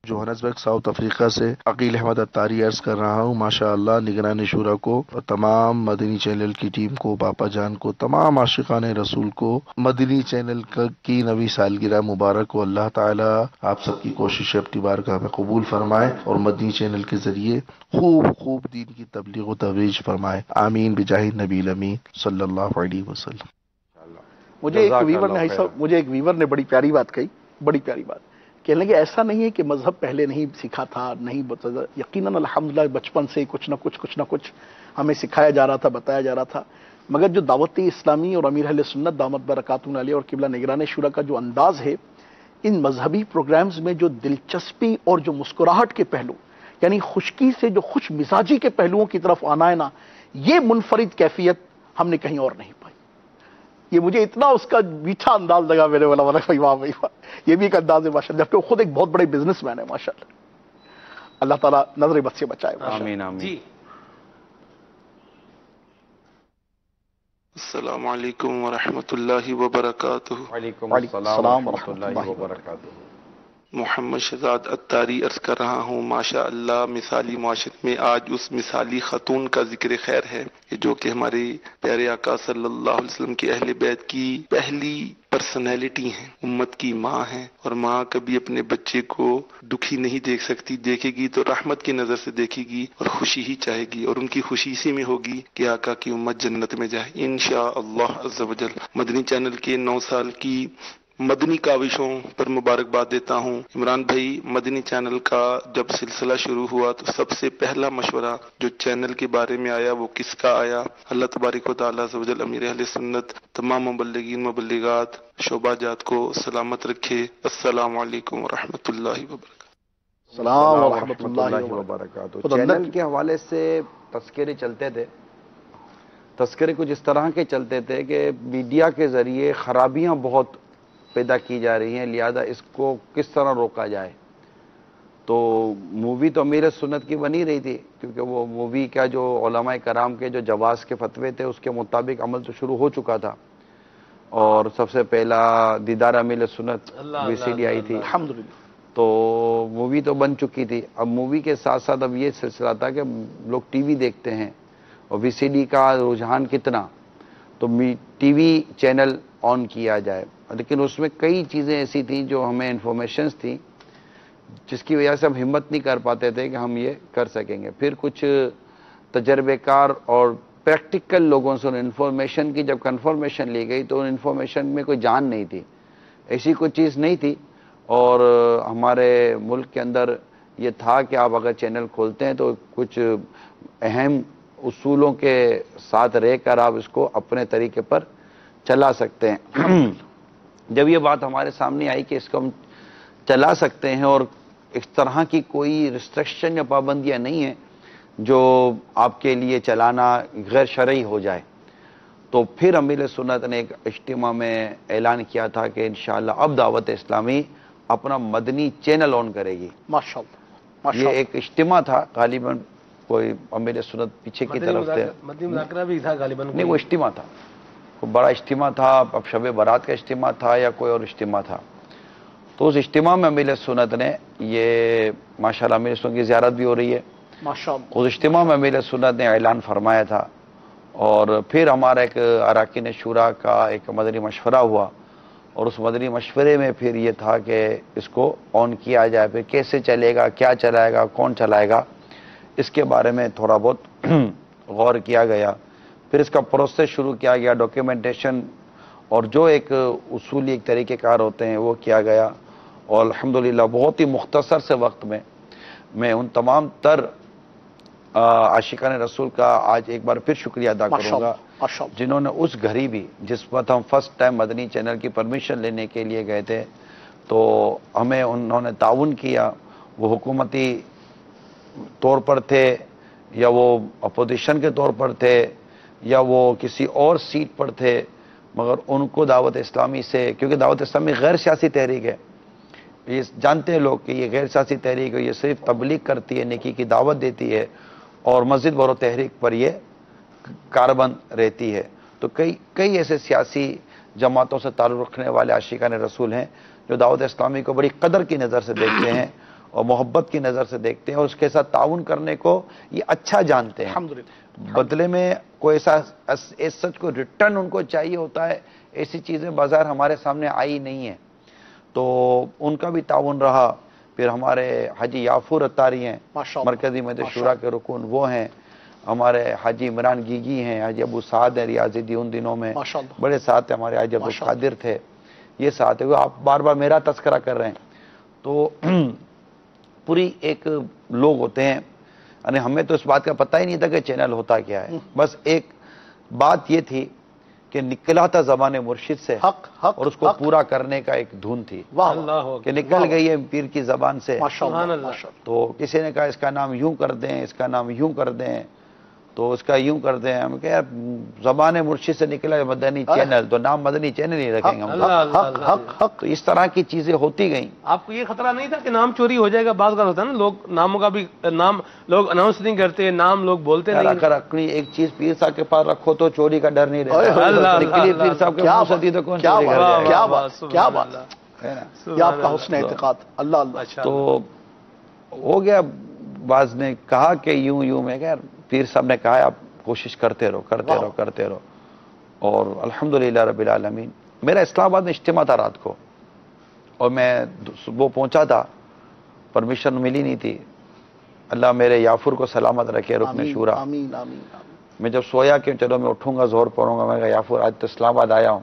جوہانسبرگ ساؤتھ افریقہ سے عقیل احمد اتاری عرض کر رہا ہوں۔ ماشاءاللہ نگران شورا کو اور تمام مدنی چینل کی ٹیم کو، باپا جان کو، تمام عاشقان رسول کو مدنی چینل کی نویں سالگرہ مبارک ہو۔ اللہ تعالی آپ سب کی کوشش اپنی بارگاہ میں قبول فرمائے اور مدنی چینل کے ذریعے خوب دین کی تبلیغ و ترویج فرمائے۔ آمین بجاہ نبی الامین صلی اللہ علیہ وسلم۔ مجھے ایک ویور نے بڑی پیاری بات کہی، بڑی پیاری بات، کہنے لگے ایسا نہیں ہے کہ مذہب پہلے نہیں سیکھا تھا، نہیں بتا، یقیناً الحمدللہ بچپن سے کچھ نہ کچھ ہمیں سکھایا جا رہا تھا، بتایا جا رہا تھا، مگر جو دعوت اسلامی اور امیر اہل سنت دامت برکاتہ علیہ اور قبلہ نگران شورا کا جو انداز ہے ان مذہبی پروگرامز میں، جو دلچسپی اور جو مسکراہٹ کے پہلو، یعنی خشکی سے جو خوش مزاجی کے پہلوؤں کی طرف آنا ہے نا، یہ منفرد کیفیت ہم نے کہیں اور نہیں پائی۔ یہ مجھے اتنا اس کا میٹھا انداز لگا میرے والا بھائی، واہ بھائی واہ، یہ بھی ایک انداز ہے ماشاءاللہ، جبکہ وہ خود ایک بہت بڑے بزنس مین ہے ماشاءاللہ۔ اللہ تعالیٰ نظر بد سے بچائے۔ آمین آمین۔ جی السلام علیکم ورحمۃ اللہ وبرکاتہ۔ وعلیکم السلام ورحمۃ اللہ وبرکاتہ۔ محمد شہزاد اتاری عرض کر رہا ہوں۔ ماشاء اللہ مثالی معاشرت میں آج اس مثالی خاتون کا ذکر خیر ہے کہ جو کہ ہمارے پیارے آقا صلی اللہ علیہ وسلم کی اہل بیت کی پہلی پرسنالٹی ہیں، امت کی ماں ہیں، اور ماں کبھی اپنے بچے کو دکھی نہیں دیکھ سکتی، دیکھے گی تو رحمت کی نظر سے دیکھے گی اور خوشی ہی چاہے گی، اور ان کی خوشی اسی میں ہوگی کہ آقا کی امت جنت میں جائے انشاءاللہ عز و جل۔ مدنی چینل کے 9 سال کی مدنی کاوشوں پر مبارکباد دیتا ہوں۔ عمران بھائی، مدنی چینل کا جب سلسلہ شروع ہوا تو سب سے پہلا مشورہ جو چینل کے بارے میں آیا وہ کس کا آیا؟ اللہ تبارک و تعالیٰ عز و جل امیر اہل سنت، تمام مبلغین مبلغات، شعبہ جات کو سلامت رکھے۔ السلام علیکم ورحمۃ اللہ وبرکاتہ۔ السلام ورحمۃ اللہ وبرکاتہ۔ چینل کے حوالے سے تذکرے چلتے تھے، تذکرے کچھ اس طرح کے چلتے تھے کہ میڈیا کے ذریعے خرابیاں بہت پیدا کی جا رہی ہیں، لہذا اس کو کس طرح روکا جائے۔ تو مووی تو امیر سنت کی بنی رہی تھی، کیونکہ وہ مووی کا جو علماء کرام کے جو جواز کے فتوے تھے اس کے مطابق عمل تو شروع ہو چکا تھا، اور سب سے پہلا دیدار امیر سنت وی سی ڈی آئی تھی الحمدللہ، تو مووی تو بن چکی تھی۔ اب مووی کے ساتھ ساتھ اب یہ سلسلہ تھا کہ لوگ ٹی وی دیکھتے ہیں، اور وی سی ڈی کا رجحان کتنا، تو ٹی وی چینل آن کیا جائے، لیکن اس میں کئی چیزیں ایسی تھیں جو ہمیں انفارمیشنز تھیں جس کی وجہ سے ہم ہمت نہیں کر پاتے تھے کہ ہم یہ کر سکیں گے۔ پھر کچھ تجربے کار اور پریکٹیکل لوگوں سے انفارمیشن کی جب کنفرمیشن لی گئی تو ان انفارمیشن میں کوئی جان نہیں تھی، ایسی کوئی چیز نہیں تھی، اور ہمارے ملک کے اندر یہ تھا کہ آپ اگر چینل کھولتے ہیں تو کچھ اہم اصولوں کے ساتھ رہ کر آپ اس کو اپنے طریقے پر چلا سکتے ہیں۔ جب یہ بات ہمارے سامنے آئی کہ اس کو ہم چلا سکتے ہیں اور اس طرح کی کوئی ریسٹرکشن یا پابندیاں نہیں ہیں جو آپ کے لیے چلانا غیر شرعی ہو جائے، تو پھر امیر سنت نے ایک اجتماع میں اعلان کیا تھا کہ انشاءاللہ اب دعوت اسلامی اپنا مدنی چینل آن کرے گی۔ ماشاءاللہ، یہ ایک اجتماع تھا، غالباً کوئی امیر سنت پیچھے کی طرف سے مدنی مذاکرہ بھی تھا غالباً، نہیں وہ اجتماع تھا، کوئی بڑا اجتماع تھا، اب شب برات کا اجتماع تھا یا کوئی اور اجتماع تھا، تو اس اجتماع میں امیر سنت نے یہ ماشاءاللہ امیر سنت کی زیارت بھی ہو رہی ہے، ماشاءاللہ اس اجتماع میں امیر سنت نے اعلان فرمایا تھا، اور پھر ہمارا ایک اراکین شورا کا ایک مدنی مشورہ ہوا، اور اس مدنی مشورے میں پھر یہ تھا کہ اس کو آن کیا جائے، پھر کیسے چلے گا، کیا چلائے گا، کون چلائے گا، اس کے بارے میں تھوڑا بہت غور کیا گیا، پھر اس کا پروسیس شروع کیا گیا، ڈاکیومنٹیشن اور جو ایک اصولی ایک طریقہ کار ہوتے ہیں وہ کیا گیا، اور الحمدللہ بہت ہی مختصر سے وقت میں ان تمام تر عاشقان رسول کا آج ایک بار پھر شکریہ ادا کروں گا جنہوں نے اس گھڑی بھی، جس وقت ہم فرسٹ ٹائم مدنی چینل کی پرمیشن لینے کے لیے گئے تھے تو ہمیں انہوں نے تعاون کیا، وہ حکومتی طور پر تھے یا وہ اپوزیشن کے طور پر تھے یا وہ کسی اور سیٹ پر تھے، مگر ان کو دعوت اسلامی سے، کیونکہ دعوت اسلامی غیر سیاسی تحریک ہے، یہ جانتے ہیں لوگ کہ یہ غیر سیاسی تحریک ہے، یہ صرف تبلیغ کرتی ہے، نیکی کی دعوت دیتی ہے، اور مسجد برو تحریک پر یہ کاربند رہتی ہے، تو کئی ایسے سیاسی جماعتوں سے تعلق رکھنے والے عاشقان رسول ہیں جو دعوت اسلامی کو بڑی قدر کی نظر سے دیکھتے ہیں اور محبت کی نظر سے دیکھتے ہیں، اور اس کے ساتھ تعاون کرنے کو یہ اچھا جانتے ہیں، بدلے میں کوئی ایسا سچ کو ریٹرن ان کو چاہیے ہوتا ہے، ایسی چیزیں بازار ہمارے سامنے آئی نہیں ہیں، تو ان کا بھی تعاون رہا۔ پھر ہمارے حاجی یافور اتاری ہیں، مرکزی مجلس شورا کے رکن وہ ہیں، ہمارے حاجی عمران گیگی ہیں، حاجی ابو سعد ہیں ریاضی دی، ان دنوں میں بڑے ساتھ ہیں، ہمارے حاجی ابو قادر تھے، یہ ساتھ ہے، آپ بار بار میرا تذکرہ کر رہے ہیں، تو پوری ایک لوگ ہوتے ہیں، یعنی ہمیں تو اس بات کا پتہ ہی نہیں تھا کہ چینل ہوتا کیا ہے، بس ایک بات یہ تھی کہ نکلا تھا زبان مرشد سے اور اس کو پورا کرنے کا ایک دھن تھی کہ نکل گئی ہے پیر کی زبان سے، تو کسی نے کہا اس کا نام یوں کر دیں، اس کا نام یوں کر دیں، تو اس کا یوں کر دیں، ہم کہ یار زبان مرشد سے نکلا ہے مدنی چینل، تو نام مدنی چینل ہی رکھیں گے ہم، تو اس طرح کی چیزیں ہوتی گئیں۔ آپ کو یہ خطرہ نہیں تھا کہ نام چوری ہو جائے گا؟ بعض بار ہوتا ہے نا، لوگ ناموں کا بھی نام لوگ اناؤنس نہیں کرتے، نام لوگ بولتے نہیں۔ اگر اپنی ایک چیز پیر صاحب کے پاس رکھو تو چوری کا ڈر نہیں رہتا، نکلی پیر صاحب کے منہ سے دی تو کون چوری کرے گا؟ کیا بات، کیا بات ہے نا، یہ آپ کا حسن اعتقاد، اللہ اللہ۔ تو ہو گیا، بعض نے کہا کہ یوں میں کہ پیر صاحب نے کہا آپ کوشش کرتے رہو، اور الحمدللہ رب العالمین۔ میرا اسلام آباد میں اجتماع تھا رات کو، اور میں وہ پہنچا تھا، پرمیشن ملی نہیں تھی، اللہ میرے یافر کو سلامت رکھے رکن شورا۔ میں جب سویا کہ چلو میں اٹھوں گا، زہر پڑھوں گا، میں کہا یافر آج تو اسلام آباد آیا ہوں،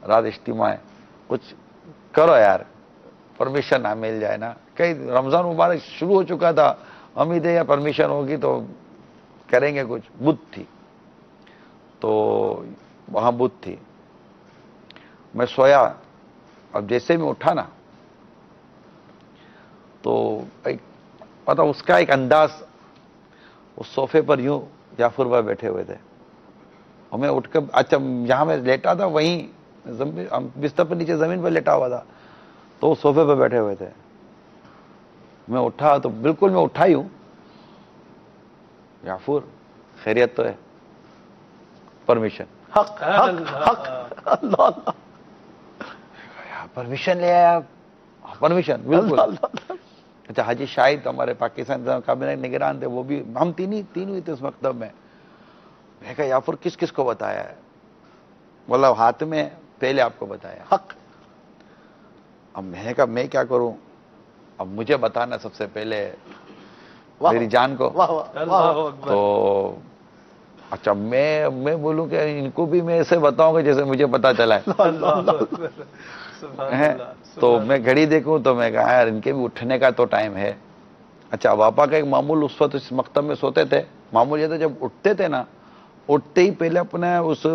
رات اجتماع ہے، کچھ کرو یار، پرمیشن نہ مل جائے نا، کئی رمضان مبارک شروع ہو چکا تھا، امید ہے یا پرمیشن ہوگی تو کریں گے کچھ۔ بدھ تھی تو وہاں بدھ تھی، میں سویا، اب جیسے میں اٹھا نا تو مطلب اس کا ایک انداز، اس صوفے پر یوں جعفر بھائی بیٹھے ہوئے تھے، اور میں اٹھ کر، اچھا جہاں میں لیٹا تھا وہیں بستر پر نیچے زمین پر لیٹا ہوا تھا، تو اس صوفے پہ بیٹھے ہوئے تھے، میں اٹھا تو بالکل میں اٹھا ہی ہوں، یافور خیریت تو ہے؟ پرمیشن، حق اللہ، پرمیشن لے آیا، پرمیشن بالکل۔ اچھا حاجی شاہد ہمارے پاکستان کابینہ نگران تھے، وہ بھی، ہم تین ہوئے تھے اس مکتب میں۔ میں کہا یافر کس کو بتایا ہے؟ بولا ہاتھ میں پہلے آپ کو بتایا۔ حق۔ اب میں نے کہا میں کیا کروں، اب مجھے بتانا سب سے پہلے میری جان کو، تو اچھا میں بولوں کہ ان کو بھی میں ایسے بتاؤں گا جیسے مجھے پتا چلا ہے، تو میں گھڑی دیکھوں تو میں کہا یار ان کے بھی اٹھنے کا تو ٹائم ہے۔ اچھا باپا کا ایک معمول اس وقت اس مکتب میں سوتے تھے، معمول یہ تھا جب اٹھتے تھے نا، اٹھتے ہی پہلے اپنے اس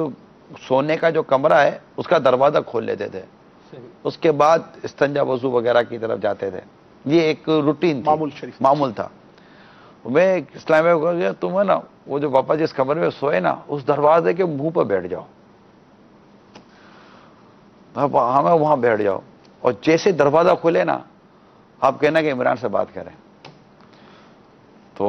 سونے کا جو کمرہ ہے اس کا دروازہ کھول لیتے تھے، اس کے بعد استنجا وضو وغیرہ کی طرف جاتے تھے، یہ ایک روٹین معمول تھا۔ میں اسلام میں کہا گیا تم ہے نا وہ جو باپا جس کمرے میں سوئے نا اس دروازے کے منہ پہ بیٹھ جاؤ، ہمیں وہاں بیٹھ جاؤ، اور جیسے دروازہ کھلے نا آپ کہنا کہ عمران سے بات کریں، تو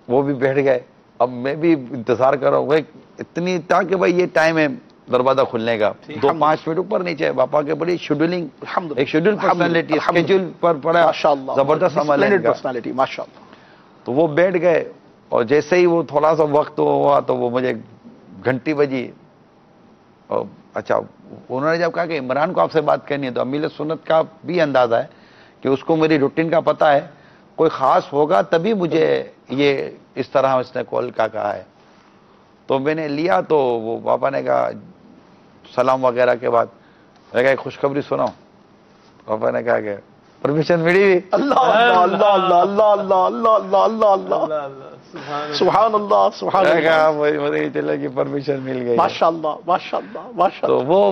وہ بھی بیٹھ گئے، اب میں بھی انتظار کر رہا ہوں اتنی تاکہ بھائی یہ ٹائم ہے دروازہ کھلنے کا، 2-5 منٹ اوپر نیچے باپا کے بڑی شیڈولنگ، ایک شیڈول پرسنالٹی، اسکیڈول پر پڑا زبردست عمل ہے پرسنالٹی ماشاءاللہ. تو وہ بیٹھ گئے اور جیسے ہی وہ تھوڑا سا وقت ہوا تو وہ مجھے گھنٹی بجی. اور اچھا انہوں نے جب کہا کہ عمران کو آپ سے بات کرنی ہے تو امیل سنت کا بھی اندازہ ہے کہ اس کو میری روٹین کا پتہ ہے، کوئی خاص ہوگا تبھی مجھے یہ اس طرح اس نے کال کا کہا ہے. تو میں نے لیا تو وہ پاپا نے کہا سلام وغیرہ کے بعد میں نے کہا ایک خوشخبری سناؤ. پاپا نے کہا کہ پرمیشن ملی ہوئی. اللہ اللہ اللہ اللہ اللہ اللہ اللہ اللہ اللہ سبحان اللہ سبحان اللہ. مجھے چلے کی پرمیشن مل گئی. ماشاءاللہ ماشاءاللہ ماشاءاللہ. تو وہ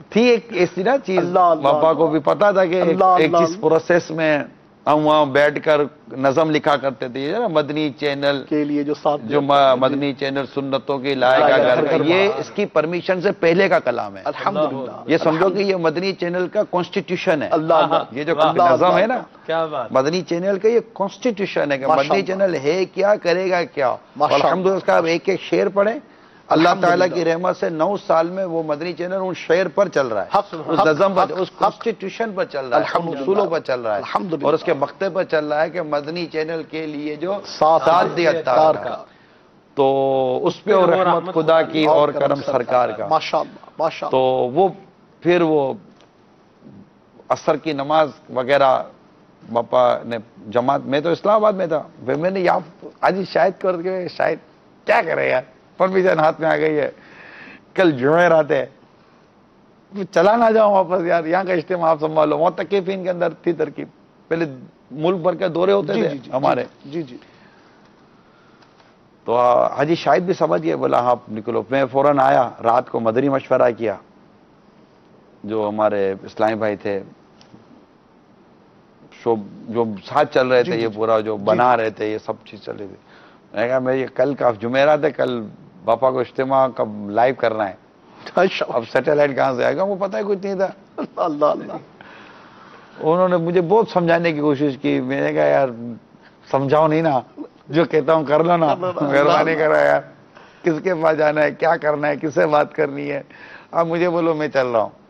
تھی ایک ایسی نا چیز، پاپا کو بھی پتا تھا کہ ایک چیز پروسیس میں ہم وہاں بیٹھ کر نظم لکھا کرتے تھے نا مدنی چینل کے لیے جو مدنی چینل سنتوں کی لائے گا، یہ اس کی پرمیشن سے پہلے کا کلام ہے. الحمدللہ یہ سمجھو کہ یہ مدنی چینل کا کانسٹیٹیوشن ہے. یہ جو نظم ہے نا مدنی چینل کا، یہ کانسٹیٹیوشن ہے کہ مدنی چینل ہے کیا، کرے گا کیا. الحمدللہ اس کا ایک ایک شعر پڑھیں. اللہ تعالیٰ کی رحمت سے 9 سال میں وہ مدنی چینل ان شعر پر چل رہا ہے، اس نظم پر، اس کانسٹیٹیوشن پر چل رہا ہے، اصولوں پر چل رہا ہے، اور اس کے مقتے پر چل رہا ہے کہ مدنی چینل کے لیے جو ساتھ دیا اتار کا، تو اس پہ اور رحمت خدا کی اور کرم سرکار کا ماشاءاللہ ماشاءاللہ. تو وہ پھر وہ عصر کی نماز وغیرہ پاپا نے جماعت میں تو اسلام آباد میں تھا، پھر میں نے یہاں آج شاید کر کے شاید کیا کرے یار پرمیشن ہاتھ میں آ گئی ہے، کل جمعرات ہے، چلا نہ جاؤں واپس یار، یہاں کا اجتماع آپ سنبھالو. معتکفین کے اندر تھی ترکیب، پہلے ملک بھر کے دورے ہوتے تھے ہمارے. جی تو حاجی شاہد بھی سمجھ گئے، بولا ہاں نکلو. میں فوراً آیا، رات کو مدنی مشورہ کیا، جو ہمارے اسلامی بھائی تھے جو ساتھ چل رہے تھے، یہ پورا جو بنا رہے تھے، یہ سب چیز چل رہی تھی. میں نے کہا میں یہ کل کا جمعرات ہے، کل باپا کو اجتماع کا لائیو کرنا ہے. اب سیٹلائٹ کہاں سے آئے گا، وہ پتہ ہے کچھ نہیں تھا. اللہ اللہ. انہوں نے مجھے بہت سمجھانے کی کوشش کی. میں نے کہا یار سمجھاؤ نہیں نا، جو کہتا ہوں کر لو نا، مہربانی کرا یار، کس کے پاس جانا ہے، کیا کرنا ہے، کس سے بات کرنی ہے، اب مجھے بولو میں چل رہا ہوں.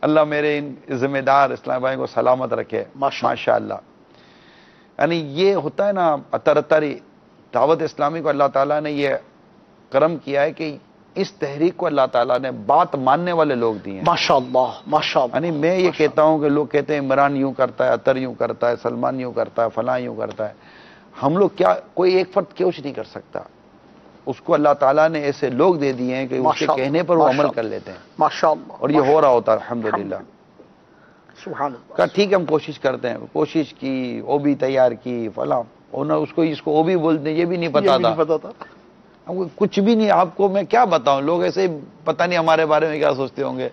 اللہ میرے ان ذمہ دار اسلام بھائی کو سلامت رکھے ماشاء اللہ. یعنی یہ ہوتا ہے نا اترتری دعوت اسلامی کو اللہ تعالیٰ نے یہ کرم کیا ہے کہ اس تحریک کو اللہ تعالیٰ نے بات ماننے والے لوگ دیے ہیں ماشاءاللہ ماشاءاللہ. یعنی میں یہ کہتا ہوں کہ لوگ کہتے ہیں عمران یوں کرتا ہے، اطہر یوں کرتا ہے، سلمان یوں کرتا ہے، فلاں یوں کرتا ہے. ہم لوگ کیا کوئی ایک فرد کیوں نہیں کر سکتا، اس کو اللہ تعالیٰ نے ایسے لوگ دے دیے ہیں کہ اس کے کہنے پر وہ عمل کر لیتے ہیں ماشاءاللہ. اور یہ ہو رہا ہوتا ہے الحمدللہ. سبحان اللہ. کہا ٹھیک ہے ہم کوشش کرتے ہیں، کوشش کی، وہ بھی تیار کی، فلاں اس کو وہ بھی بولتے ہیں، یہ بھی نہیں پتا تھا. کچھ بھی نہیں، آپ کو میں کیا بتاؤں، لوگ ایسے پتہ نہیں ہمارے بارے میں کیا سوچتے ہوں گے،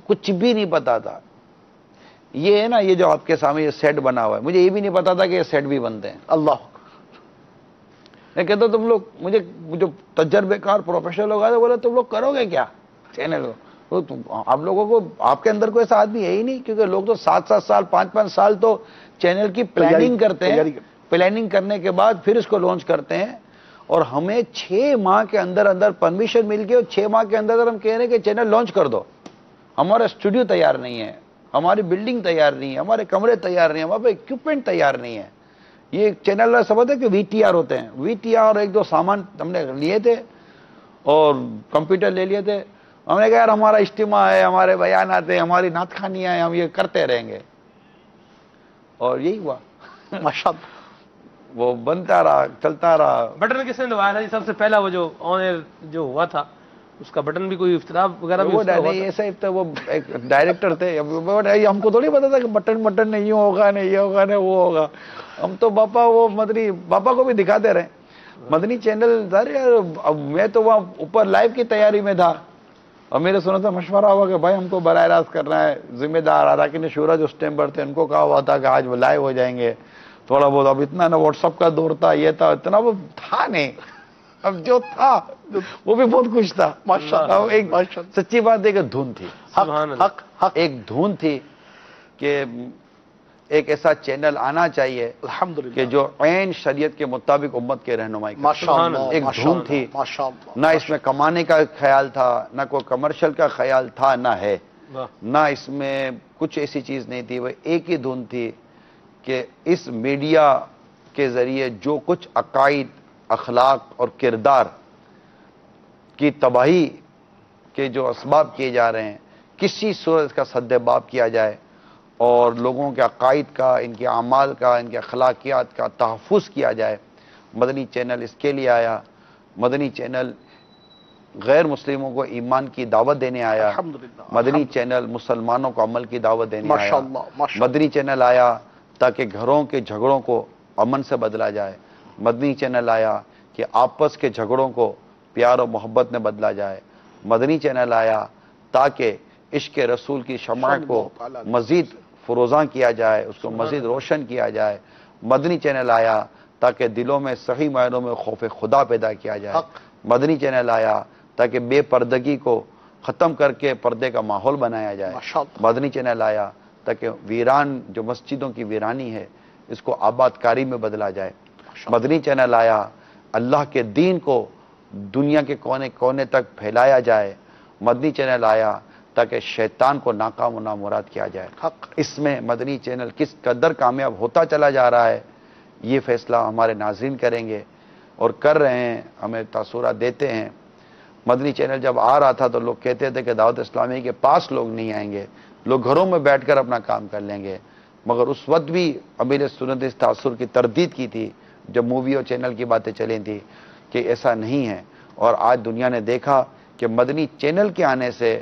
کچھ بھی نہیں پتا تھا. یہ ہے نا یہ جو آپ کے سامنے یہ سیٹ بنا ہوا ہے، مجھے یہ بھی نہیں پتا تھا کہ یہ سیٹ بھی بنتے ہیں. اللہ. میں کہتا تم لوگ مجھے جو تجربے کار پروفیشنل لوگ آتے بولے تم لوگ کرو گے کیا چینل کو، آپ لوگوں کو آپ کے اندر کوئی ایسا آدمی ہے ہی نہیں، کیونکہ لوگ تو 7 سال 5 سال تو چینل کی پلاننگ کرتے ہیں. پلاننگ کرنے کے بعد پھر اس کو لانچ کرتے ہیں، اور ہمیں 6 ماہ کے اندر پرمیشن مل گئی، اور 6 ماہ کے اندر ہم کہہ رہے ہیں کہ چینل لانچ کر دو. ہمارا اسٹوڈیو تیار نہیں ہے، ہماری بلڈنگ تیار نہیں ہے، ہمارے کمرے تیار نہیں ہیں، ہمارے اکوپمنٹ تیار نہیں ہے. یہ چینل سمجھتے ہیں کہ VTR ہوتے ہیں، VTR 1-2 سامان ہم نے لیے تھے اور کمپیوٹر لے لیے تھے. ہم نے کہا یار ہمارا اجتماع ہے، ہمارے بیانات ہیں، ہماری نعت خوانیاں ہیں، ہم یہ کرتے رہیں گے. اور یہی ہوا ماشاءاللہ. وہ بنتا رہا، چلتا رہا. بٹن کس نے دبایا تھا جی سب سے پہلا، وہ جو آن ایئر جو ہوا تھا اس کا بٹن بھی کوئی افتتاح وغیرہ بھی ایسا وہ ایک ڈائریکٹر تھے، ہم کو تھوڑی پتا تھا کہ بٹن نہیں ہوگا، نہیں یہ ہوگا، نہیں وہ ہوگا. ہم تو باپا وہ مدنی باپا کو بھی دکھاتے رہے مدنی چینل. اب میں تو وہاں اوپر لائیو کی تیاری میں تھا، اور میرے سنا تھا مشورہ ہوا کہ بھائی ہم کو براہ راست کرنا ہے. ذمہ دار اراکین شورا جو اس ٹائم پر تھے ان کو کہا ہوا تھا کہ آج وہ لائیو ہو جائیں گے تھوڑا بہت. اب اتنا نا واٹس ایپ کا دور تھا، یہ تھا، اتنا وہ تھا نہیں. اب جو تھا وہ بھی بہت خوش تھا ماشاءاللہ. ایک سچی بات ہے کہ دھن تھی، ایک دھن تھی کہ ایک ایسا چینل آنا چاہیے الحمدللہ کہ جو عین شریعت کے مطابق امت کے رہنمائی کرے۔ ماشاءاللہ ایک دھن تھی، نہ اس میں کمانے کا خیال تھا، نہ کوئی کمرشل کا خیال تھا، نہ ہے، نہ اس میں کچھ ایسی چیز نہیں تھی۔ وہ ایک ہی دھن تھی کہ اس میڈیا کے ذریعے جو کچھ عقائد، اخلاق اور کردار کی تباہی کے جو اسباب کیے جا رہے ہیں، کسی صورت کا سد باب کیا جائے اور لوگوں کے عقائد کا، ان کے اعمال کا، ان کے اخلاقیات کا تحفظ کیا جائے، مدنی چینل اس کے لیے آیا۔ مدنی چینل غیر مسلموں کو ایمان کی دعوت دینے آیا، مدنی چینل مسلمانوں کو عمل کی دعوت دینے آیا، مدنی چینل آیا تاکہ گھروں کے جھگڑوں کو امن سے بدلا جائے، مدنی چینل آیا کہ آپس کے جھگڑوں کو پیار و محبت میں بدلا جائے، مدنی چینل آیا تاکہ عشق رسول کی شمع کو مزید فروزاں کیا جائے، اس کو مزید روشن کیا جائے، مدنی چینل آیا تاکہ دلوں میں صحیح معنوں میں خوف خدا پیدا کیا جائے، مدنی چینل آیا تاکہ بے پردگی کو ختم کر کے پردے کا ماحول بنایا جائے، مدنی چینل آیا تاکہ ویران جو مسجدوں کی ویرانی ہے اس کو آباد کاری میں بدلا جائے، مدنی چینل آیا اللہ کے دین کو دنیا کے کونے کونے تک پھیلایا جائے، مدنی چینل آیا تاکہ شیطان کو ناکام و نامراد کیا جائے۔ اس میں مدنی چینل کس قدر کامیاب ہوتا چلا جا رہا ہے یہ فیصلہ ہمارے ناظرین کریں گے اور کر رہے ہیں، ہمیں تاثرات دیتے ہیں۔ مدنی چینل جب آ رہا تھا تو لوگ کہتے تھے کہ دعوت اسلامی کے پاس لوگ نہیں آئیں گے، لوگ گھروں میں بیٹھ کر اپنا کام کر لیں گے، مگر اس وقت بھی امیر سنت اس تاثر کی تردید کی تھی جب مووی اور چینل کی باتیں چلیں تھیں کہ ایسا نہیں ہے، اور آج دنیا نے دیکھا کہ مدنی چینل کے آنے سے،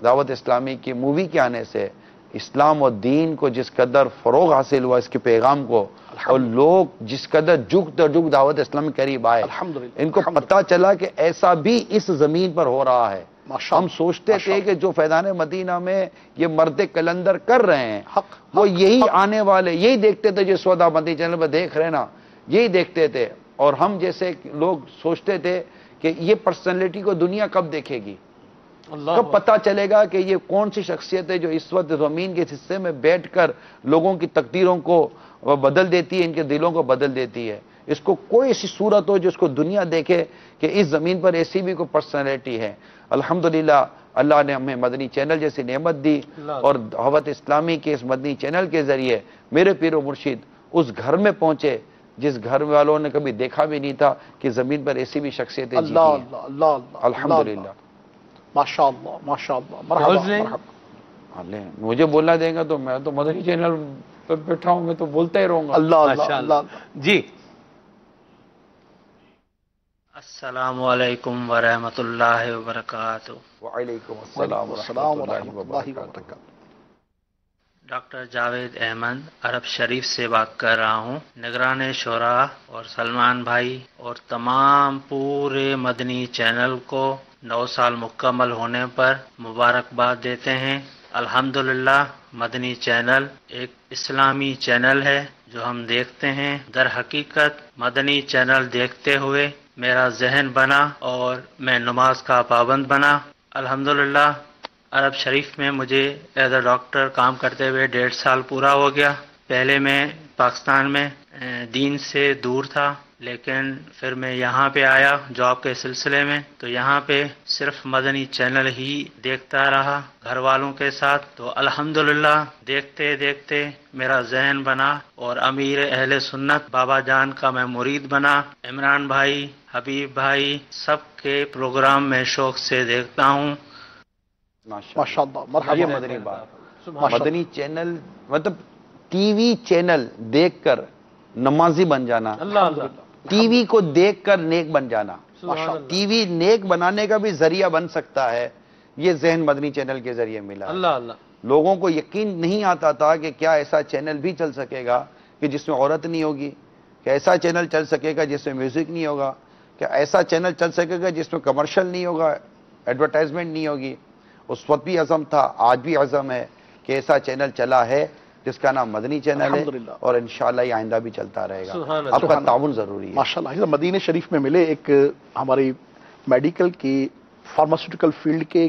دعوت اسلامی کی مووی کے آنے سے اسلام و دین کو جس قدر فروغ حاصل ہوا، اس کے پیغام کو، اور لوگ جس قدر جھک در جھک دعوت اسلامی قریب آئے، ان کو پتہ چلا کہ ایسا بھی اس زمین پر ہو رہا ہے۔ ہم سوچتے تھے کہ جو فیضان مدینہ میں یہ مرد کلندر کر رہے ہیں وہ یہی آنے والے، یہی دیکھتے تھے جو سودا مدنی چینل پہ دیکھ رہے نا، یہی دیکھتے تھے، اور ہم جیسے لوگ سوچتے تھے کہ یہ پرسنالٹی کو دنیا کب دیکھے گی، کب پتہ چلے گا کہ یہ کون سی شخصیت ہے جو اس وقت زمین کے اس حصے میں بیٹھ کر لوگوں کی تقدیروں کو بدل دیتی ہے، ان کے دلوں کو بدل دیتی ہے۔ اس کو کوئی ایسی صورت ہو جو اس کو دنیا دیکھے کہ اس زمین پر ایسی بھی کوئی پرسنالٹی ہے۔ الحمدللہ اللہ نے ہمیں مدنی چینل جیسی نعمت دی، اور دعوت اسلامی کے اس مدنی چینل کے ذریعے میرے پیر و مرشد اس گھر میں پہنچے جس گھر والوں نے کبھی دیکھا بھی نہیں تھا کہ زمین پر ایسی بھی شخصیتیں جیتی ہیں۔ الحمدللہ ماشاءاللہ ماشاءاللہ، مرحبا۔ مجھے بولنا دیں گا تو میں تو مدنی چینل پہ بیٹھا ہوں، میں تو بولتا ہی رہوں گا۔ اللہ جی السلام علیکم ورحمۃ اللہ وبرکاتہ۔ وعلیکم السلام ورحمۃ اللہ وبرکاتہ۔ ڈاکٹر جاوید احمد عرب شریف سے بات کر رہا ہوں۔ نگران شورا اور سلمان بھائی اور تمام پورے مدنی چینل کو 9 سال مکمل ہونے پر مبارکباد دیتے ہیں۔ الحمدللہ مدنی چینل ایک اسلامی چینل ہے جو ہم دیکھتے ہیں۔ در حقیقت مدنی چینل دیکھتے ہوئے میرا ذہن بنا اور میں نماز کا پابند بنا۔ الحمدللہ عرب شریف میں مجھے ایز اے ڈاکٹر کام کرتے ہوئے 1.5 سال پورا ہو گیا۔ پہلے میں پاکستان میں دین سے دور تھا، لیکن پھر میں یہاں پہ آیا جاب کے سلسلے میں، تو یہاں پہ صرف مدنی چینل ہی دیکھتا رہا گھر والوں کے ساتھ۔ تو الحمدللہ دیکھتے دیکھتے میرا ذہن بنا اور امیر اہل سنت بابا جان کا میں مرید بنا۔ عمران بھائی، حبیب بھائی، سب کے پروگرام میں شوق سے دیکھتا ہوں۔ ماشاءاللہ، مرحبا۔ یہ مدنی بات، مدنی چینل مطلب ٹی وی چینل دیکھ کر نمازی بن جانا، ٹی وی کو دیکھ کر نیک بن جانا، ٹی وی نیک بنانے کا بھی ذریعہ بن سکتا ہے، یہ ذہن مدنی چینل کے ذریعے ملا۔ لوگوں کو یقین نہیں آتا تھا کہ کیا ایسا چینل بھی چل سکے گا کہ جس میں عورت نہیں ہوگی، کہ ایسا چینل چل سکے گا جس میں میوزک نہیں ہوگا، کہ ایسا چینل چل سکے گا جس میں کمرشل نہیں ہوگا، ایڈورٹائزمنٹ نہیں ہوگی۔ اس وقت بھی عزم تھا، آج بھی عزم ہے کہ ایسا چینل چلا ہے جس کا نام مدنی چینل ہے، اور انشاءاللہ یہ آئندہ بھی چلتا رہے گا۔ آپ کا تعاون ضروری ہے۔ ماشاءاللہ مدینہ شریف میں ملے ایک ہماری میڈیکل کی فارماسیوٹیکل فیلڈ کے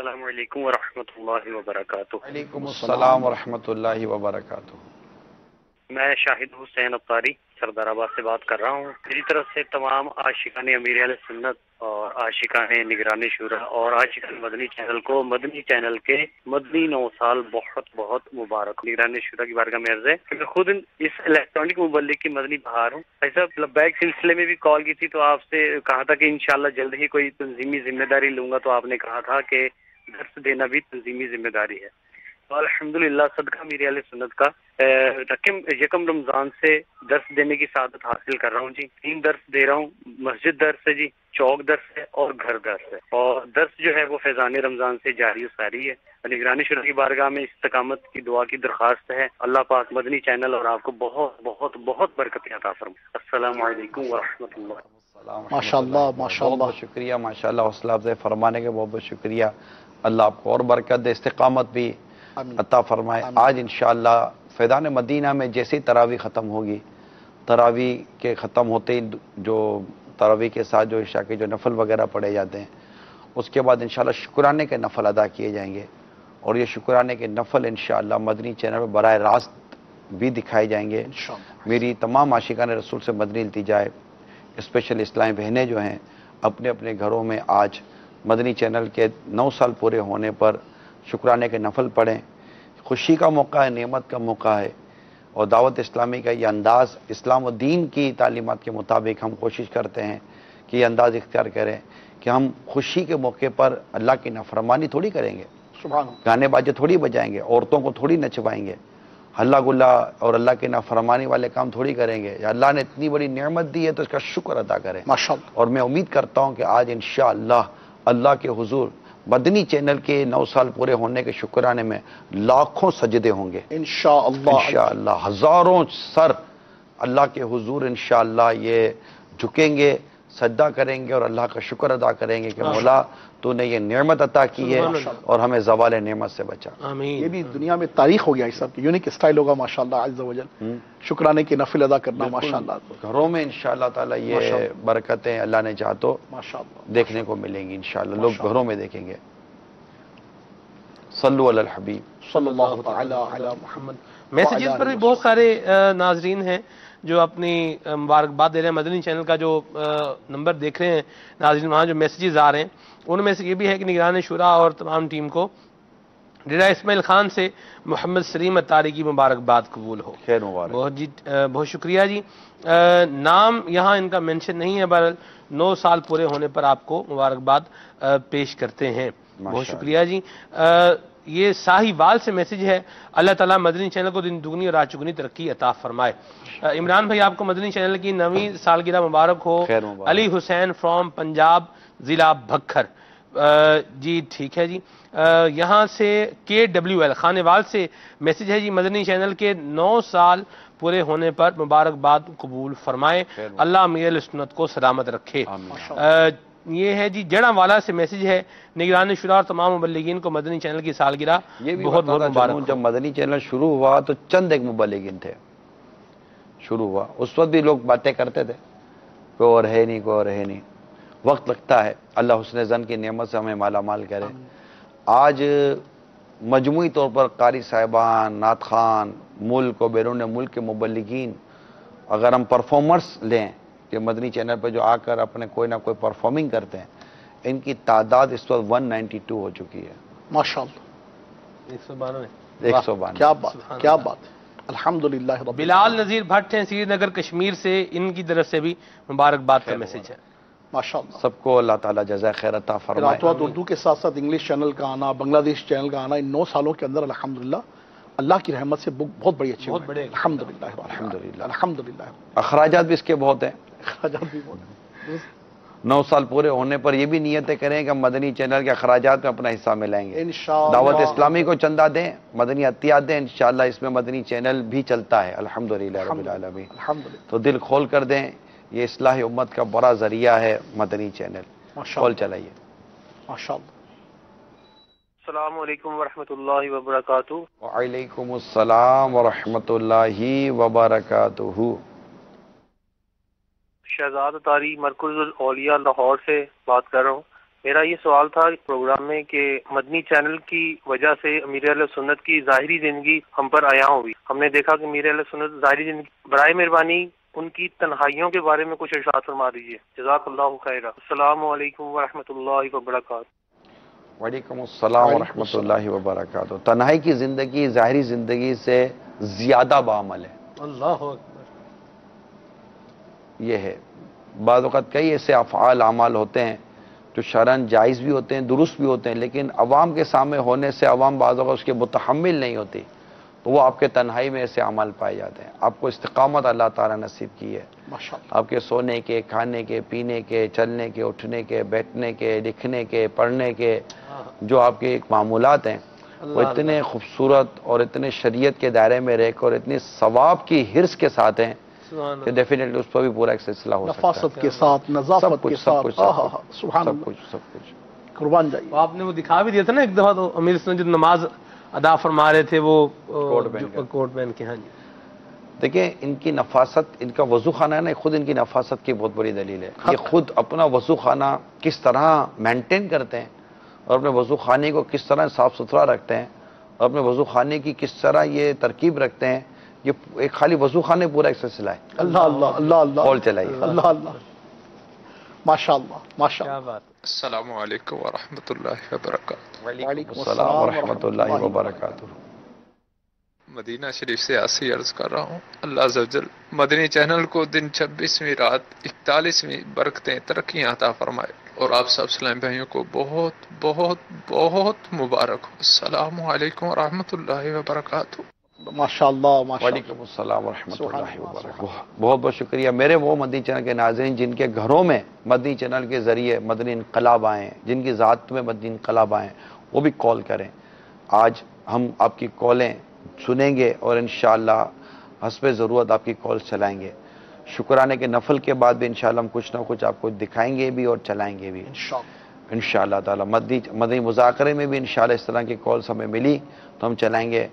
السلام علیکم ورحمۃ اللہ وبرکاتہ۔ وعلیکم السلام ورحمۃ اللہ وبرکاتہ۔ میں شاہد حسین ابطاری سردار آباد سے بات کر رہا ہوں۔ میری طرف سے تمام عاشقان امیر اہل سنت اور عاشقان نگران شورا اور عاشقان مدنی چینل کو مدنی چینل کے مدنی 9 سال بہت بہت مبارک۔ نگران شورا کی بارگاہ میں عرض ہے کہ میں خود اس الیکٹرانک مبلغ کی مدنی بہار ہوں۔ بھائی صاحب لبیک سلسلے میں بھی کال کی تھی تو آپ سے کہا تھا کہ انشاءاللہ جلد ہی کوئی تنظیمی ذمہ داری لوں گا، تو آپ نے کہا تھا کہ درس دینا بھی تنظیمی ذمہ داری ہے۔ تو الحمدللہ صدقہ میرے اہل سنت کا یکم رمضان سے درس دینے کی سعادت حاصل کر رہا ہوں جی۔ 3 درس دے رہا ہوں، مسجد درس ہے جی، چوک درس ہے اور گھر درس ہے، اور درس جو ہے وہ فیضان رمضان سے جاری و ساری ہے۔ نگرانی شورا کی بارگاہ میں استقامت کی دعا کی درخواست ہے۔ اللہ پاک مدنی چینل اور آپ کو بہت بہت بہت برکت عطا فرمائے۔ السلام علیکم ورحمۃ اللہ۔ ماشاء اللہ ماشاء بہت اللہ، بہت شکریہ، ماشاءاللہ حوصلہ افزائی فرمانے کے بہت بہت شکریہ۔ اللہ آپ کو اور برکت دے، استقامت بھی عطا فرمائے۔ آج انشاءاللہ فیضان مدینہ میں جیسے ہی تراویح ختم ہوگی، تراویح کے ختم ہوتے ہی جو تراویح کے ساتھ جو عشاء کے جو نفل وغیرہ پڑھے جاتے ہیں، اس کے بعد انشاءاللہ شکرانے کے نفل ادا کیے جائیں گے، اور یہ شکرانے کے نفل انشاءاللہ مدنی چینل پر براہ راست بھی دکھائے جائیں گے۔ میری تمام عاشقان رسول سے مدنی التجا ہے، اسپیشل اسلامی بہنیں جو ہیں اپنے اپنے گھروں میں آج مدنی چینل کے 9 سال پورے ہونے پر شکرانے کے نفل پڑھیں۔ خوشی کا موقع ہے، نعمت کا موقع ہے، اور دعوت اسلامی کا یہ انداز اسلام و دین کی تعلیمات کے مطابق ہم کوشش کرتے ہیں کہ یہ انداز اختیار کریں کہ ہم خوشی کے موقع پر اللہ کی نافرمانی تھوڑی کریں گے، سبحان اللہ، گانے باجے تھوڑی بجائیں گے، عورتوں کو تھوڑی نچوائیں گے، ہلا گلا اور اللہ کی نافرمانی والے کام تھوڑی کریں گے۔ یا اللہ نے اتنی بڑی نعمت دی ہے تو اس کا شکر ادا کریں۔ ماشاء اللہ، اور میں امید کرتا ہوں کہ آج انشاءاللہ اللہ کے حضور مدنی چینل کے 9 سال پورے ہونے کے شکرانے میں لاکھوں سجدے ہوں گے انشاءاللہ، انشاءاللہ، ہزاروں سر اللہ کے حضور انشاءاللہ یہ جھکیں گے، سجدہ کریں گے اور اللہ کا شکر ادا کریں گے کہ مولا تو نے یہ نعمت عطا کی ہے اور ہمیں زوال نعمت سے بچا۔ یہ بھی دنیا میں تاریخ ہو گیا، اس سب کی یونیک اسٹائل ہوگا ماشاءاللہ عز و جل، شکرانے کے نفل ادا کرنا ماشاءاللہ۔ گھروں میں انشاءاللہ تعالی یہ برکتیں اللہ نے چاہ تو ماشاءاللہ دیکھنے کو ملیں گی انشاءاللہ، لوگ گھروں میں دیکھیں گے۔ صلو علی الحبیب صلی اللہ تعالی علی محمد۔ میسیجز پر بھی بہت سارے ناظرین ہیں جو اپنی مبارکباد دے رہے ہیں۔ مدنی چینل کا جو نمبر دیکھ رہے ہیں ناظرین، وہاں جو میسیجز آ رہے ہیں ان میں سے یہ بھی ہے کہ نگران شورا اور تمام ٹیم کو ڈیرہ اسماعیل خان سے محمد سلیم اتاری کی مبارکباد قبول ہو۔ خیر مبارک۔ بہت شکریہ جی۔ نام یہاں ان کا مینشن نہیں ہے، بہرحال 9 سال پورے ہونے پر آپ کو مبارکباد پیش کرتے ہیں۔ بہت شکریہ جی۔ یہ ساہی وال سے میسج ہے، اللہ تعالیٰ مدنی چینل کو دن دگنی اور رات چگنی ترقی عطا فرمائے۔ عمران بھائی آپ کو مدنی چینل کی 9ویں سالگرہ مبارک ہو۔ علی حسین فرام پنجاب، ضلع بھکھر۔ جی ٹھیک ہے جی۔ یہاں سے KWL خانوال سے میسج ہے جی، مدنی چینل کے 9 سال پورے ہونے پر مبارکباد قبول فرمائے، اللہ امیر سنت کو سلامت رکھے۔ یہ ہے جی جڑا والا سے میسج ہے، نگران شورا اور تمام مبلغین کو مدنی چینل کی سالگرہ بہت بہت مبارک۔ جب مدنی چینل شروع ہوا تو چند ایک مبلغین تھے، شروع ہوا اس وقت بھی لوگ باتیں کرتے تھے، کوئی اور ہے نہیں، کوئی اور ہے نہیں، وقت لگتا ہے۔ اللہ حسن زن کی نعمت سے ہمیں مالا مال کرے۔ آج مجموعی طور پر قاری صاحبان، نعت خوان، ملک و بیرون ملک کے مبلغین، اگر ہم پرفارمرز لیں کہ مدنی چینل پہ جو آ کر اپنے کوئی نہ کوئی پرفارمنگ کرتے ہیں، ان کی تعداد اس وقت 192 ہو چکی ہے ماشاءاللہ۔ 192۔ کیا بات، کیا بات، الحمدللہ رب۔ بلال نذیر بھٹ ہیں سری نگر کشمیر سے، ان کی طرف سے بھی مبارکباد کا میسج ہے۔ ماشاءاللہ سب کو اللہ تعالیٰ جزائے خیر عطا فرمائے۔ رات رات اردو کے ساتھ ساتھ انگلش چینل کا آنا، بنگلہ دیش چینل کا آنا، ان 9 سالوں کے اندر الحمدللہ اللہ کی رحمت سے بہت بڑی اچھی بہت بڑے الحمدللہ الحمدللہ۔ الحمدللہ۔ اخراجات بھی اس کے بہت ہیں، اخراجات بھی بہت ہیں۔ 9 سال پورے ہونے پر یہ بھی نیتیں کریں کہ ہم مدنی چینل کے اخراجات میں اپنا حصہ ملائیں گے، انشاءاللہ دعوت اسلامی کو چندہ دیں، مدنی عطیات دیں، انشاءاللہ اس میں مدنی چینل بھی چلتا ہے الحمدللہ رب العالمین۔ الحمدللہ۔ تو دل کھول کر دیں، یہ اصلاح امت کا بڑا ذریعہ ہے مدنی چینل، کھول چلائیے۔ ماشاءاللہ۔ السلام علیکم ورحمۃ اللہ وبرکاتہ۔ وعلیکم السلام ورحمۃ اللہ وبرکاتہ۔ شہزاد اتاری مرکز الاولیاء لاہور سے بات کر رہا ہوں۔ میرا یہ سوال تھا پروگرام میں کہ مدنی چینل کی وجہ سے امیر اہل سنت کی ظاہری زندگی ہم پر عیاں ہوئی. ہم نے دیکھا کہ امیر اہل سنت ظاہری زندگی، برائے مہربانی ان کی تنہائیوں کے بارے میں کچھ ارشاد فرما دیجیے. جزاک اللہ خیر. السلام علیکم ورحمۃ اللہ وبرکاتہ. وعلیکم السلام ورحمۃ اللہ وبرکاتہ. تنہائی کی زندگی ظاہری زندگی سے زیادہ بعمل ہے. اللہ اکبر. یہ ہے بعض اوقات کئی ایسے افعال اعمال ہوتے ہیں جو شرعاً جائز بھی ہوتے ہیں، درست بھی ہوتے ہیں، لیکن عوام کے سامنے ہونے سے عوام بعض اوقات اس کے متحمل نہیں ہوتی، تو وہ آپ کے تنہائی میں ایسے اعمال پائے جاتے ہیں. آپ کو استقامت اللہ تعالیٰ نصیب کی ہے. آپ کے سونے کے، کھانے کے، پینے کے، چلنے کے، اٹھنے کے، بیٹھنے کے، لکھنے کے، پڑھنے کے جو آپ کے ایک معمولات ہیں وہ اتنے خوبصورت اور اتنے شریعت کے دائرے میں رہ کر اتنی ثواب کی حرص کے ساتھ ہیں کہ ڈیفینیٹلی اس پر بھی پورا ایک سلسلہ ہو سکتا ہے. نفاست کے ساتھ، نظافت کے ساتھ، سبحان اللہ، سب کچھ قربان جائیے. آپ نے وہ دکھا بھی دیا تھا نا ایک دفعہ، تو امیر سنت جو نماز ادا فرما رہے تھے وہ کوٹ پہن کے. ہاں جی دیکھیں ان کی نفاست، ان کا وضو خانہ ہے نا، خود ان کی نفاست کی بہت بڑی دلیل ہے. یہ خود اپنا وضو خانہ کس طرح مینٹین کرتے ہیں اور اپنے وضو خانے کو کس طرح صاف ستھرا رکھتے ہیں اور اپنے وضو خانے کی کس طرح یہ ترکیب رکھتے ہیں. یہ ایک خالی وضو خانے پورا ایک سلسلہ ہے. اللہ اللہ اللہ اللہ، کال چلائیے. اللہ اللہ، ماشاء اللہ ماشاء اللہ. کیا بات. السلام علیکم ورحمۃ اللہ وبرکاتہ. وعلیکم السلام ورحمۃ اللہ وبرکاتہ. مدینہ شریف سے آسی عرض کر رہا ہوں. اللہ عز و جل مدنی چینل کو دن 26ویں رات 41ویں برکتیں ترقیاں عطا فرمائے اور آپ سب اسلام بھائیوں کو بہت بہت بہت مبارک ہو. السلام علیکم ورحمۃ اللہ وبرکاتہ. ماشاء اللہ ماشاء اللہ. وعلیکم السلام ورحمۃ اللہ وبرکاتہ. بہت بہت شکریہ. میرے وہ مدنی چینل کے ناظرین جن کے گھروں میں مدنی چینل کے ذریعے مدنی انقلاب آئے ہیں، جن کی ذات میں مدنی انقلاب آئے ہیں، وہ بھی کال کریں. آج ہم آپ کی کالیں سنیں گے اور انشاءاللہ حسب ضرورت آپ کی کال چلائیں گے. شکرانے کے نفل کے بعد بھی انشاءاللہ ہم کچھ نہ کچھ آپ کو دکھائیں گے بھی اور چلائیں گے بھی انشاءاللہ تعالی. مدنی مذاکرے میں بھی انشاءاللہ اس طرح کی کالز ہمیں ملی تو ہم چلائیں گے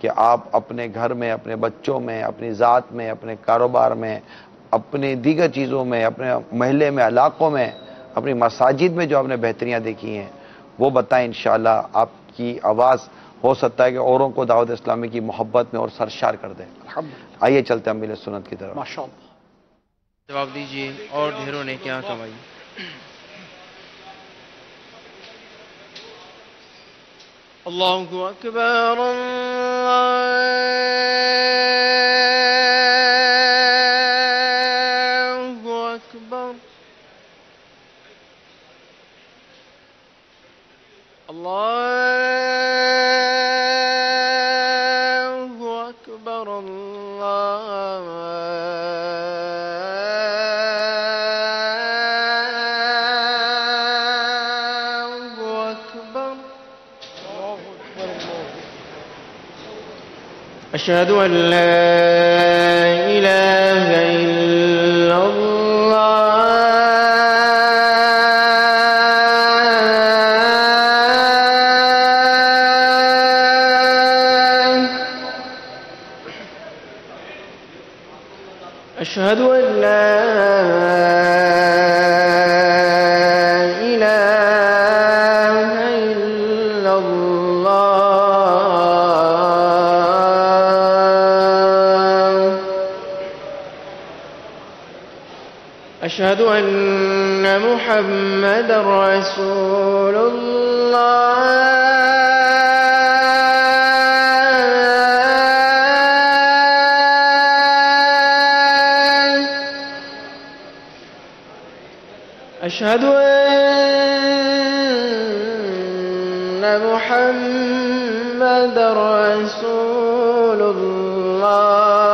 کہ آپ اپنے گھر میں، اپنے بچوں میں، اپنی ذات میں، اپنے کاروبار میں، اپنی دیگر چیزوں میں، اپنے محلے میں، علاقوں میں، اپنی مساجد میں جو آپ نے بہتریاں دیکھی ہیں وہ بتائیں. انشاءاللہ آپ کی آواز ہو سکتا ہے کہ اوروں کو دعوت اسلامی کی محبت میں اور سرشار کر دیں. آئیے چلتے ہیں امیر سنت کی طرف. ماشاءاللہ. جواب دیجیے اور ڈھیروں نے کیا کمائی. اللہ اکبر. اللہ اکبر. اللہ اکبر. أشهد أن لا إله إلا الله. أشهد أن لا أشهد أن محمد رسول الله. أشهد أن محمد رسول الله.